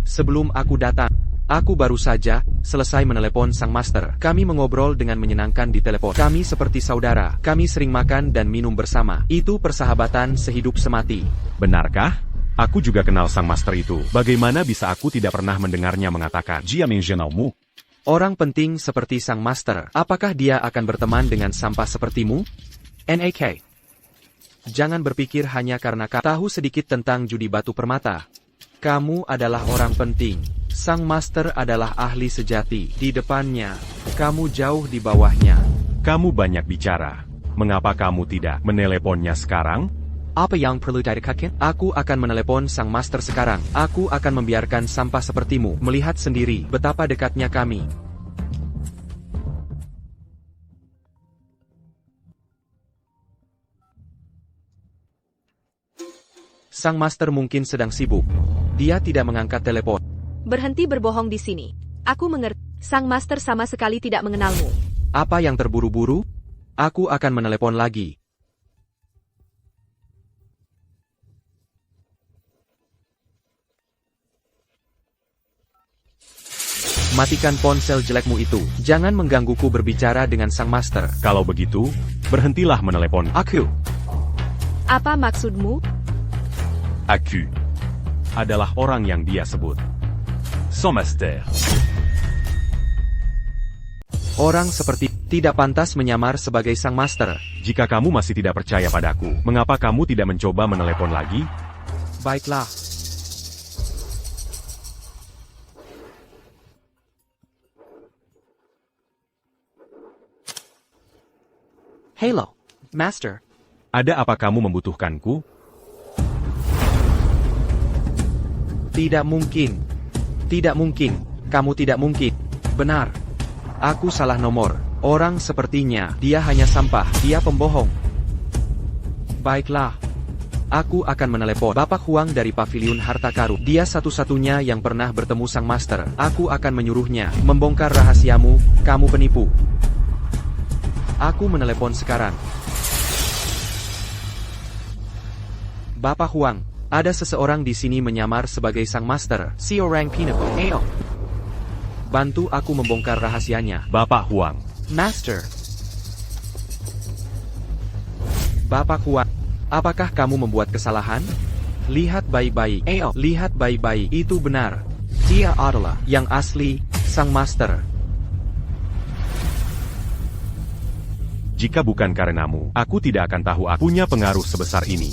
Sebelum aku datang, aku baru saja selesai menelepon sang master. Kami mengobrol dengan menyenangkan di telepon. Kami seperti saudara. Kami sering makan dan minum bersama. Itu persahabatan sehidup semati. Benarkah? Aku juga kenal sang master itu. Bagaimana bisa aku tidak pernah mendengarnya mengatakan, Dia mengenalmu. Orang penting seperti sang master, apakah dia akan berteman dengan sampah sepertimu? NAK. Jangan berpikir hanya karena kau tahu sedikit tentang judi batu permata. Kamu adalah orang penting. Sang master adalah ahli sejati. Di depannya, kamu jauh di bawahnya. Kamu banyak bicara. Mengapa kamu tidak meneleponnya sekarang? Apa yang perlu dikatakan? Aku akan menelepon sang master sekarang. Aku akan membiarkan sampah sepertimu melihat sendiri betapa dekatnya kami. Sang master mungkin sedang sibuk. Dia tidak mengangkat telepon. Berhenti berbohong di sini. Aku mengerti. Sang master sama sekali tidak mengenalmu. Apa yang terburu-buru? Aku akan menelepon lagi. Matikan ponsel jelekmu itu. Jangan menggangguku berbicara dengan sang master. Kalau begitu, berhentilah menelepon Aku Apa maksudmu? Aku. adalah orang yang dia sebut. Sans master. Orang seperti tidak pantas menyamar sebagai sang master. Jika kamu masih tidak percaya padaku, mengapa kamu tidak mencoba menelepon lagi? Baiklah. Hello, Master. Ada apa kamu membutuhkanku? Tidak mungkin. Tidak mungkin. Kamu tidak mungkin. Benar. Aku salah nomor. Orang sepertinya, dia hanya sampah. Dia pembohong. Baiklah. Aku akan menelepon Bapak Huang dari Paviliun Harta Karun. Dia satu-satunya yang pernah bertemu sang master. Aku akan menyuruhnya membongkar rahasiamu, kamu penipu. Aku menelepon sekarang. Bapak Huang, ada seseorang di sini menyamar sebagai sang master. Si orang Pinnacle. Ayo. Bantu aku membongkar rahasianya. Bapak Huang. Master. Bapak Huang, apakah kamu membuat kesalahan? Lihat baik-baik. Ayo, lihat baik-baik. Itu benar. Dia adalah yang asli, sang master. Jika bukan karenamu, aku tidak akan tahu aku punya pengaruh sebesar ini.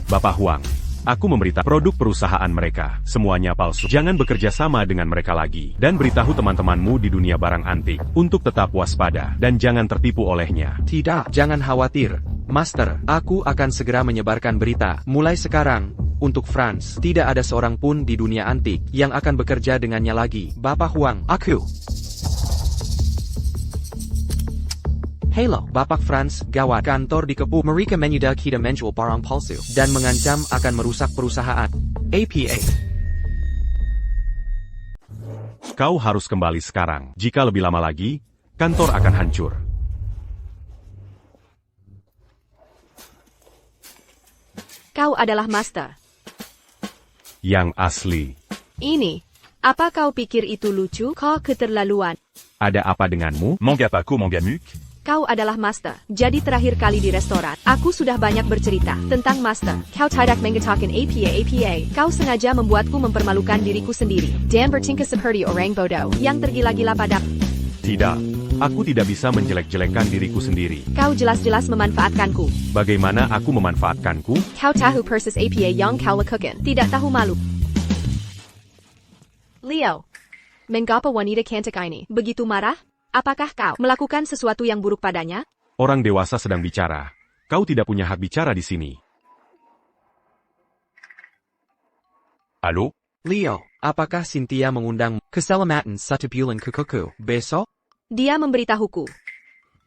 Bapak Huang, aku memberitahu produk perusahaan mereka, semuanya palsu. Jangan bekerja sama dengan mereka lagi. Dan beritahu teman-temanmu di dunia barang antik, untuk tetap waspada, dan jangan tertipu olehnya. Tidak, jangan khawatir. Master, aku akan segera menyebarkan berita. Mulai sekarang, untuk Franz, tidak ada seorang pun di dunia antik, yang akan bekerja dengannya lagi. Bapak Huang, aku. Hello, Bapak Franz, gawat. Kantor dikepung. Mereka menyudah kita menjual barang palsu dan mengancam akan merusak perusahaan. APA. Kau harus kembali sekarang. Jika lebih lama lagi, kantor akan hancur. Kau adalah master. Yang asli. Ini. Apa kau pikir itu lucu? Kau keterlaluan. Ada apa denganmu? Manga Paco Manga Muk. Kau adalah master. Jadi terakhir kali di restoran, aku sudah banyak bercerita tentang master. Kau tidak mengatakan APA. Kau sengaja membuatku mempermalukan diriku sendiri. Dan bertingkah seperti orang bodoh yang tergila-gila padaku. Tidak. Aku tidak bisa menjelek-jelekan diriku sendiri. Kau jelas-jelas memanfaatkanku. Bagaimana aku memanfaatkanku? Kau tahu persis APA yang kau lakukan. Tidak tahu malu. Leo. Mengapa wanita cantik ini begitu marah? Apakah kau melakukan sesuatu yang buruk padanya? Orang dewasa sedang bicara. Kau tidak punya hak bicara di sini. Halo? Leo, apakah Cynthia mengundang keselamatan satu bulan ke Kuku besok? Dia memberitahuku.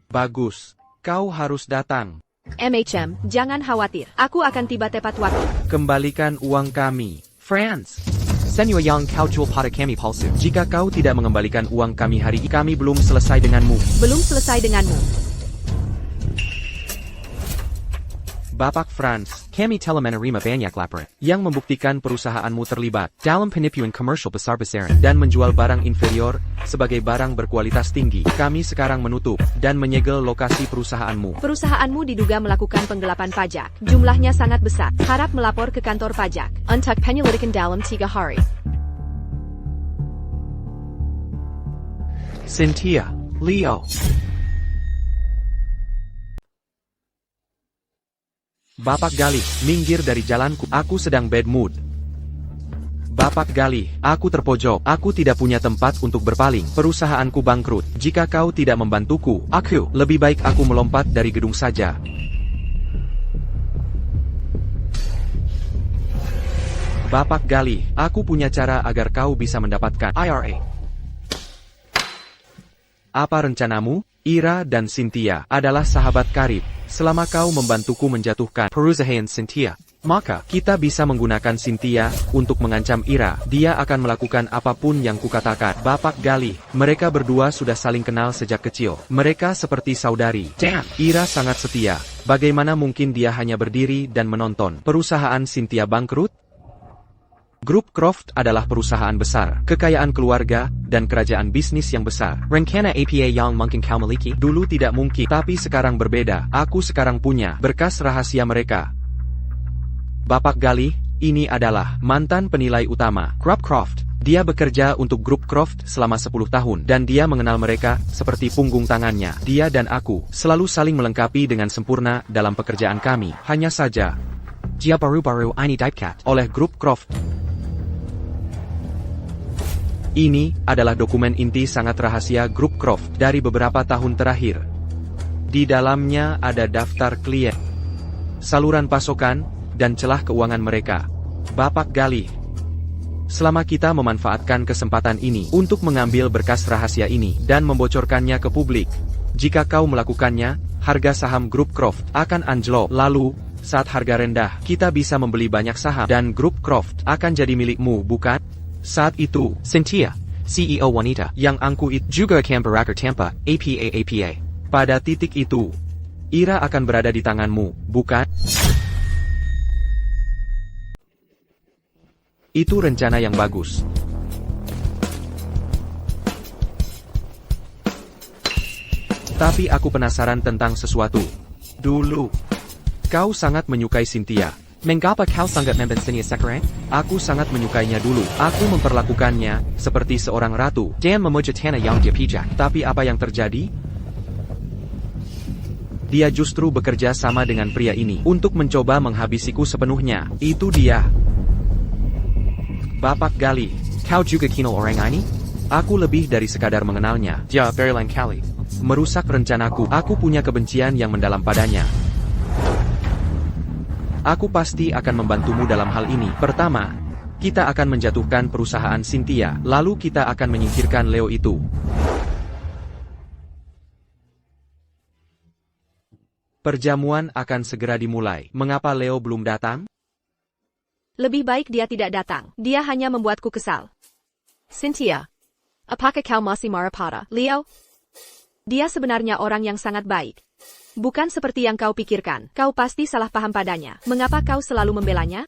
Bagus. Kau harus datang. Jangan khawatir. Aku akan tiba tepat waktu. Kembalikan uang kami. Franz. Senyo yang kau jual pada kami palsu. Jika kau tidak mengembalikan uang kami hari ini, kami belum selesai denganmu. Belum selesai denganmu. Bapak Franz, kami telah menerima banyak laporan yang membuktikan perusahaanmu terlibat dalam penipuan komersial besar-besaran dan menjual barang inferior sebagai barang berkualitas tinggi. Kami sekarang menutup dan menyegel lokasi perusahaanmu. Perusahaanmu diduga melakukan penggelapan pajak. Jumlahnya sangat besar. Harap melapor ke kantor pajak. Untuk penyelidikan dalam 3 hari. Cynthia, Leo. Bapak Galih, minggir dari jalanku. Aku sedang bad mood. Bapak Galih, aku terpojok. Aku tidak punya tempat untuk berpaling. Perusahaanku bangkrut. Jika kau tidak membantuku, lebih baik aku melompat dari gedung saja. Bapak Galih, aku punya cara agar kau bisa mendapatkan IRA. Apa rencanamu? Ira dan Cynthia adalah sahabat karib. Selama kau membantuku menjatuhkan perusahaan Cynthia, maka kita bisa menggunakan Cynthia untuk mengancam Ira. Dia akan melakukan apapun yang kukatakan. Bapak Galih, mereka berdua sudah saling kenal sejak kecil. Mereka seperti saudari. Damn, Ira sangat setia. Bagaimana mungkin dia hanya berdiri dan menonton perusahaan Cynthia bangkrut? Grup Croft adalah perusahaan besar, kekayaan keluarga, dan kerajaan bisnis yang besar. Rencana APA yang mungkin kau miliki dulu tidak mungkin, tapi sekarang berbeda. Aku sekarang punya berkas rahasia mereka. Bapak Galih, ini adalah mantan penilai utama Grup Croft. Dia bekerja untuk grup Croft selama 10 tahun, dan dia mengenal mereka seperti punggung tangannya. Dia dan aku selalu saling melengkapi dengan sempurna dalam pekerjaan kami. Hanya saja, dia baru-baru ini dipecat oleh grup Croft. Ini adalah dokumen inti sangat rahasia grup Croft dari beberapa tahun terakhir. Di dalamnya ada daftar klien, saluran pasokan, dan celah keuangan mereka. Bapak Galih, selama kita memanfaatkan kesempatan ini untuk mengambil berkas rahasia ini dan membocorkannya ke publik, jika kau melakukannya, harga saham grup Croft akan anjlok. Lalu, saat harga rendah, kita bisa membeli banyak saham dan grup Croft akan jadi milikmu, bukan? Saat itu, Cynthia, CEO wanita yang angku itu juga akan berakhir tanpa apa. Pada titik itu, Ira akan berada di tanganmu, bukan? Itu rencana yang bagus. Tapi aku penasaran tentang sesuatu. Dulu, kau sangat menyukai Cynthia. Mengapa kau sangat membenci sekarang? Aku sangat menyukainya dulu. Aku memperlakukannya seperti seorang ratu dan memuja tanah yang dia pijak. Tapi apa yang terjadi? Dia justru bekerja sama dengan pria ini untuk mencoba menghabisiku sepenuhnya. Itu dia. Bapak Galih, kau juga kenal orang ini? Aku lebih dari sekadar mengenalnya. Dia berulang kali merusak rencanaku. Aku punya kebencian yang mendalam padanya. Aku pasti akan membantumu dalam hal ini. Pertama, kita akan menjatuhkan perusahaan Cynthia. Lalu kita akan menyingkirkan Leo itu. Perjamuan akan segera dimulai. Mengapa Leo belum datang? Lebih baik dia tidak datang. Dia hanya membuatku kesal. Cynthia, apakah kau masih marah pada Leo? Dia sebenarnya orang yang sangat baik. Bukan seperti yang kau pikirkan. Kau pasti salah paham padanya. Mengapa kau selalu membelanya?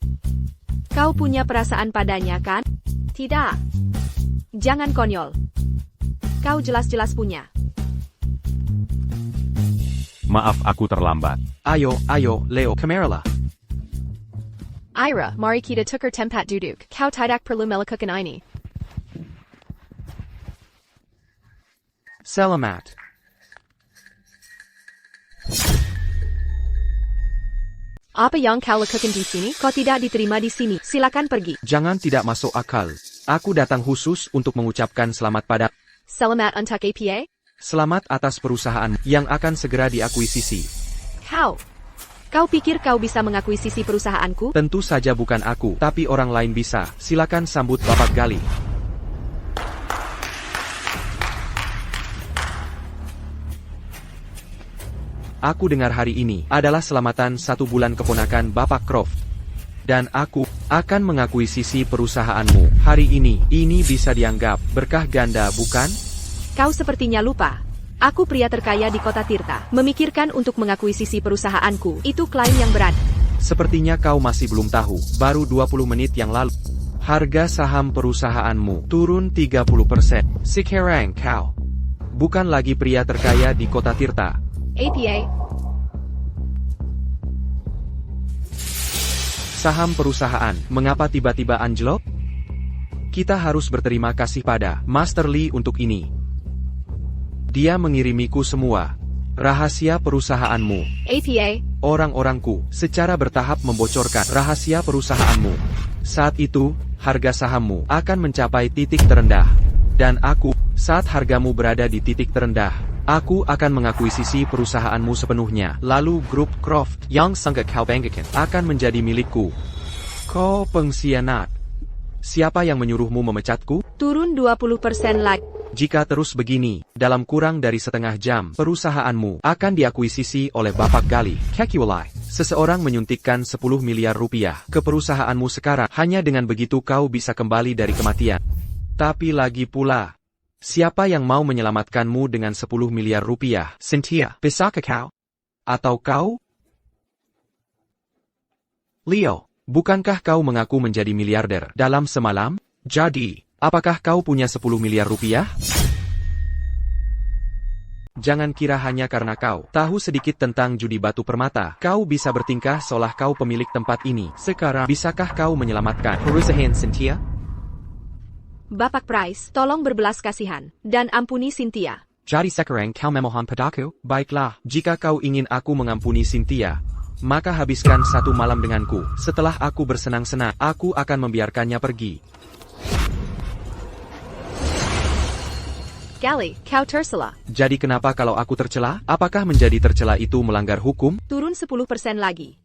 Kau punya perasaan padanya, kan? Tidak. Jangan konyol. Kau jelas-jelas punya. Maaf aku terlambat. Ayo, Leo, kameralah. Ira, mari kita tukar tempat duduk. Kau tidak perlu melakukan ini. Selamat. Apa yang kau lakukan di sini? Kau tidak diterima di sini. Silakan pergi. Jangan tidak masuk akal. Aku datang khusus untuk mengucapkan selamat pada... Selamat untuk APA? Selamat atas perusahaan yang akan segera diakuisisi. Kau pikir kau bisa mengakuisisi perusahaanku? Tentu saja bukan aku, tapi orang lain bisa. Silakan sambut Bapak Galih. Aku dengar hari ini adalah selamatan 1 bulan keponakan Bapak Croft. Dan aku akan mengakuisisi perusahaanmu. Hari ini bisa dianggap berkah ganda, bukan? Kau sepertinya lupa. Aku pria terkaya di kota Tirta. Memikirkan untuk mengakuisisi perusahaanku, itu klaim yang berat. Sepertinya kau masih belum tahu. Baru 20 menit yang lalu, harga saham perusahaanmu turun 30%. Sekarang kau bukan lagi pria terkaya di kota Tirta. APA? Saham perusahaan, mengapa tiba-tiba anjlok? Kita harus berterima kasih pada Master Lee untuk ini. Dia mengirimiku semua rahasia perusahaanmu. APA? Orang-orangku secara bertahap membocorkan rahasia perusahaanmu. Saat itu, harga sahammu akan mencapai titik terendah. Dan aku, saat hargamu berada di titik terendah, aku akan mengakuisisi perusahaanmu sepenuhnya. Lalu grup Croft yang sangat kau banggakan akan menjadi milikku. Kau pengkhianat. Siapa yang menyuruhmu memecatku? Turun 20% lagi. Jika terus begini, dalam kurang dari setengah jam, perusahaanmu akan diakuisisi oleh Bapak Galih. Kakiwalai. Seseorang menyuntikkan 10 miliar rupiah ke perusahaanmu sekarang. Hanya dengan begitu kau bisa kembali dari kematian. Tapi lagi pula, siapa yang mau menyelamatkanmu dengan 10 miliar rupiah? Cynthia, bisakah kau? Atau kau? Leo, bukankah kau mengaku menjadi miliarder dalam semalam? Jadi, apakah kau punya 10 miliar rupiah? Jangan kira hanya karena kau tahu sedikit tentang judi batu permata, kau bisa bertingkah seolah kau pemilik tempat ini. Sekarang, bisakah kau menyelamatkan perusahaan Cynthia? Bapak Price, tolong berbelas kasihan, dan ampuni Cynthia. Jadi sekarang kau memohon padaku? Baiklah, jika kau ingin aku mengampuni Cynthia, maka habiskan satu malam denganku. Setelah aku bersenang-senang, aku akan membiarkannya pergi. Gally, kau tercela. Jadi kenapa kalau aku tercela? Apakah menjadi tercela itu melanggar hukum? Turun 10% lagi.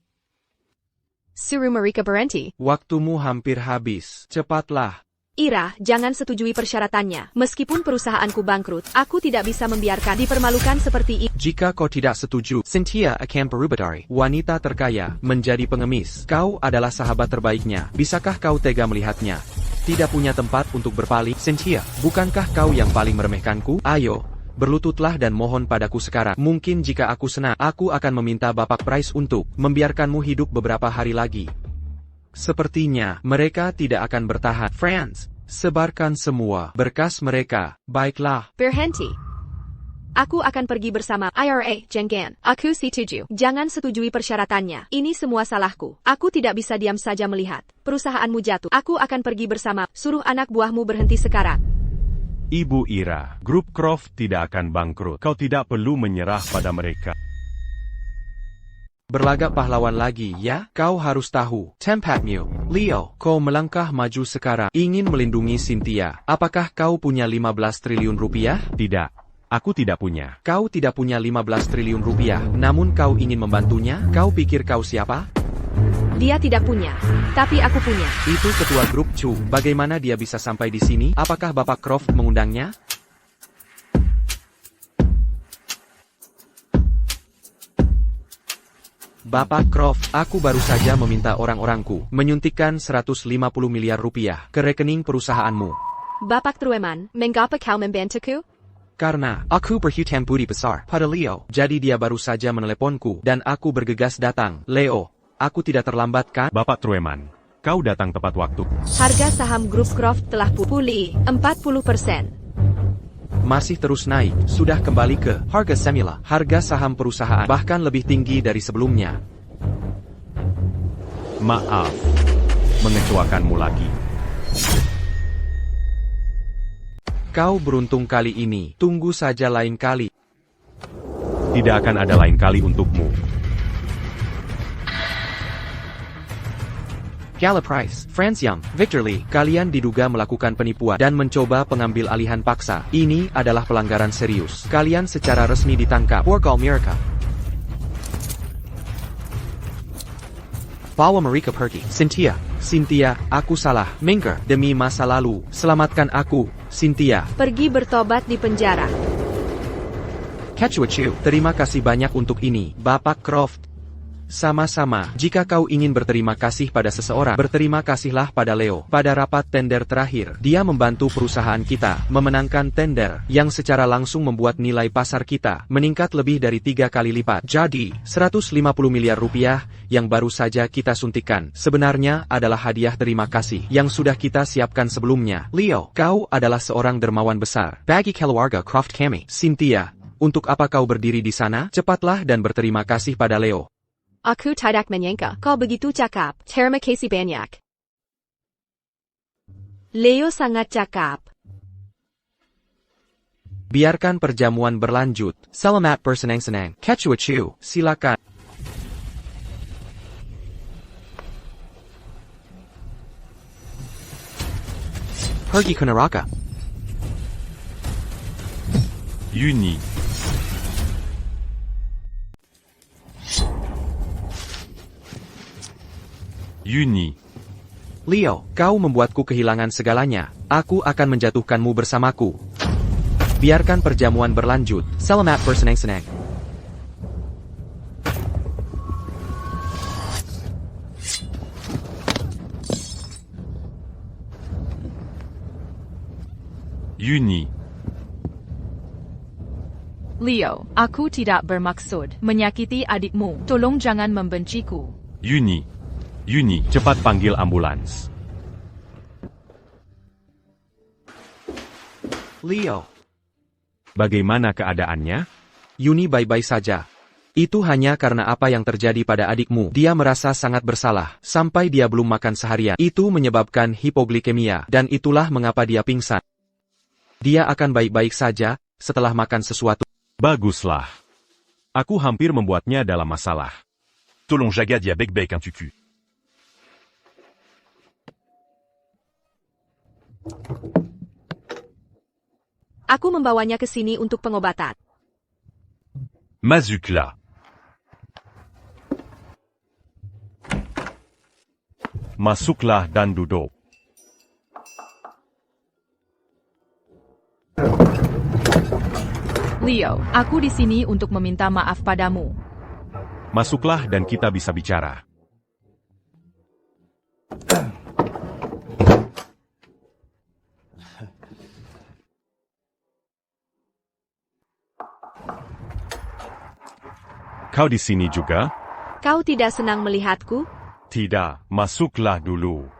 Suruh Marika berhenti. Waktumu hampir habis. Cepatlah. Ira, jangan setujui persyaratannya. Meskipun perusahaanku bangkrut, aku tidak bisa membiarkan dipermalukan seperti ini. Jika kau tidak setuju, Cynthia akan berubah dari wanita terkaya menjadi pengemis. Kau adalah sahabat terbaiknya. Bisakah kau tega melihatnya tidak punya tempat untuk berpaling? Cynthia, bukankah kau yang paling meremehkanku? Ayo, berlututlah dan mohon padaku sekarang. Mungkin jika aku senang, aku akan meminta Bapak Price untuk membiarkanmu hidup beberapa hari lagi. Sepertinya, mereka tidak akan bertahan. Franz, sebarkan semua berkas mereka. Baiklah. Berhenti. Aku akan pergi bersama IRA, Jenggan. Aku setuju. Jangan setujui persyaratannya. Ini semua salahku. Aku tidak bisa diam saja melihat perusahaanmu jatuh. Aku akan pergi bersama. Suruh anak buahmu berhenti sekarang. Ibu Ira, grup Croft tidak akan bangkrut. Kau tidak perlu menyerah pada mereka. Berlagak pahlawan lagi, ya? Kau harus tahu. Tempatmu. Leo, kau melangkah maju sekarang. Ingin melindungi Cynthia. Apakah kau punya 15 triliun rupiah? Tidak. Aku tidak punya. Kau tidak punya 15 triliun rupiah, namun kau ingin membantunya? Kau pikir kau siapa? Dia tidak punya, tapi aku punya. Itu ketua grup Chu. Bagaimana dia bisa sampai di sini? Apakah Bapak Croft mengundangnya? Bapak Croft, aku baru saja meminta orang-orangku menyuntikkan 150 miliar rupiah ke rekening perusahaanmu. Bapak Trueman, mengapa kau membantuku? Karena aku berhutang budi besar pada Leo. Jadi dia baru saja meneleponku dan aku bergegas datang. Leo, aku tidak terlambat kan? Bapak Trueman, kau datang tepat waktu. Harga saham grup Croft telah pulih 40%. Masih terus naik, sudah kembali ke harga semula. Harga saham perusahaan bahkan lebih tinggi dari sebelumnya. Maaf, mengecewakanmu lagi. Kau beruntung kali ini, tunggu saja lain kali. Tidak akan ada lain kali untukmu. Gala Price, Franz Young, Victor Lee, kalian diduga melakukan penipuan dan mencoba pengambil alihan paksa. Ini adalah pelanggaran serius. Kalian secara resmi ditangkap. Borgal Mirka. Bawa mereka pergi. Cynthia, aku salah. Minker, demi masa lalu, selamatkan aku, Cynthia. Pergi bertobat di penjara. Kecuacu, terima kasih banyak untuk ini, Bapak Croft. Sama-sama, jika kau ingin berterima kasih pada seseorang, berterima kasihlah pada Leo. Pada rapat tender terakhir, dia membantu perusahaan kita memenangkan tender yang secara langsung membuat nilai pasar kita meningkat lebih dari 3 kali lipat. Jadi, 150 miliar rupiah yang baru saja kita suntikkan sebenarnya adalah hadiah terima kasih yang sudah kita siapkan sebelumnya. Leo, kau adalah seorang dermawan besar. Bagi keluarga Croft kami. Cynthia, untuk apa kau berdiri di sana? Cepatlah dan berterima kasih pada Leo. Aku tidak menyangka kau begitu cakap. Terima kasih banyak. Leo sangat cakap. Biarkan perjamuan berlanjut. Selamat bersenang-senang. Kecuacu, silakan. Pergi ke neraka. Uni. Uni. Leo, kau membuatku kehilangan segalanya. Aku akan menjatuhkanmu bersamaku. Biarkan perjamuan berlanjut. Selamat bersenang-senang. Uni. Leo, aku tidak bermaksud menyakiti adikmu. Tolong jangan membenciku. Uni, cepat panggil ambulans. Leo, Bagaimana keadaannya? Uni baik-baik saja. Itu hanya karena apa yang terjadi pada adikmu. Dia merasa sangat bersalah, sampai dia belum makan seharian. Itu menyebabkan hipoglikemia, dan itulah mengapa dia pingsan. Dia akan baik-baik saja setelah makan sesuatu. Baguslah. Aku hampir membuatnya dalam masalah. Tolong jaga dia baik-baik un tutu. Aku membawanya ke sini untuk pengobatan. Masuklah. Masuklah dan duduk. Leo, aku di sini untuk meminta maaf padamu. Masuklah dan kita bisa bicara. Kau di sini juga? Kau tidak senang melihatku? Tidak, masuklah dulu.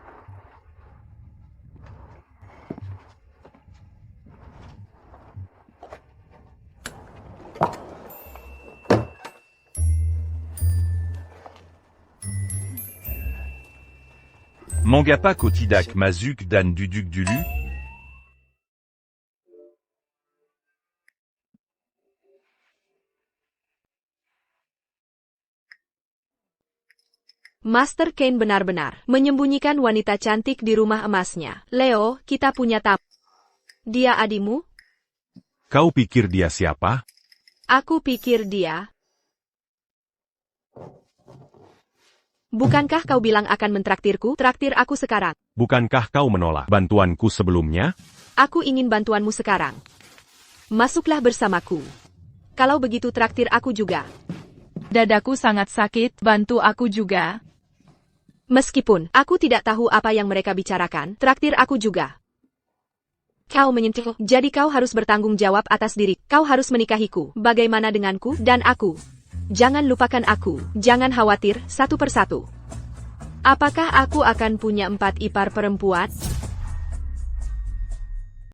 Mangapa Kotidak Mazuk Dan Duduk Dulu? Master Kane benar-benar menyembunyikan wanita cantik di rumah emasnya. Leo, kita punya tamu. Dia adimu? Kau pikir dia siapa? Aku pikir dia. Bukankah kau bilang akan mentraktirku? Traktir aku sekarang. Bukankah kau menolak bantuanku sebelumnya? Aku ingin bantuanmu sekarang. Masuklah bersamaku. Kalau begitu traktir aku juga. Dadaku sangat sakit, bantu aku juga. Meskipun aku tidak tahu apa yang mereka bicarakan, traktir aku juga. Kau menyentuh, jadi kau harus bertanggung jawab atas diri. Kau harus menikahiku. Bagaimana denganku dan aku? Jangan lupakan aku. Jangan khawatir, satu persatu. Apakah aku akan punya 4 ipar perempuan?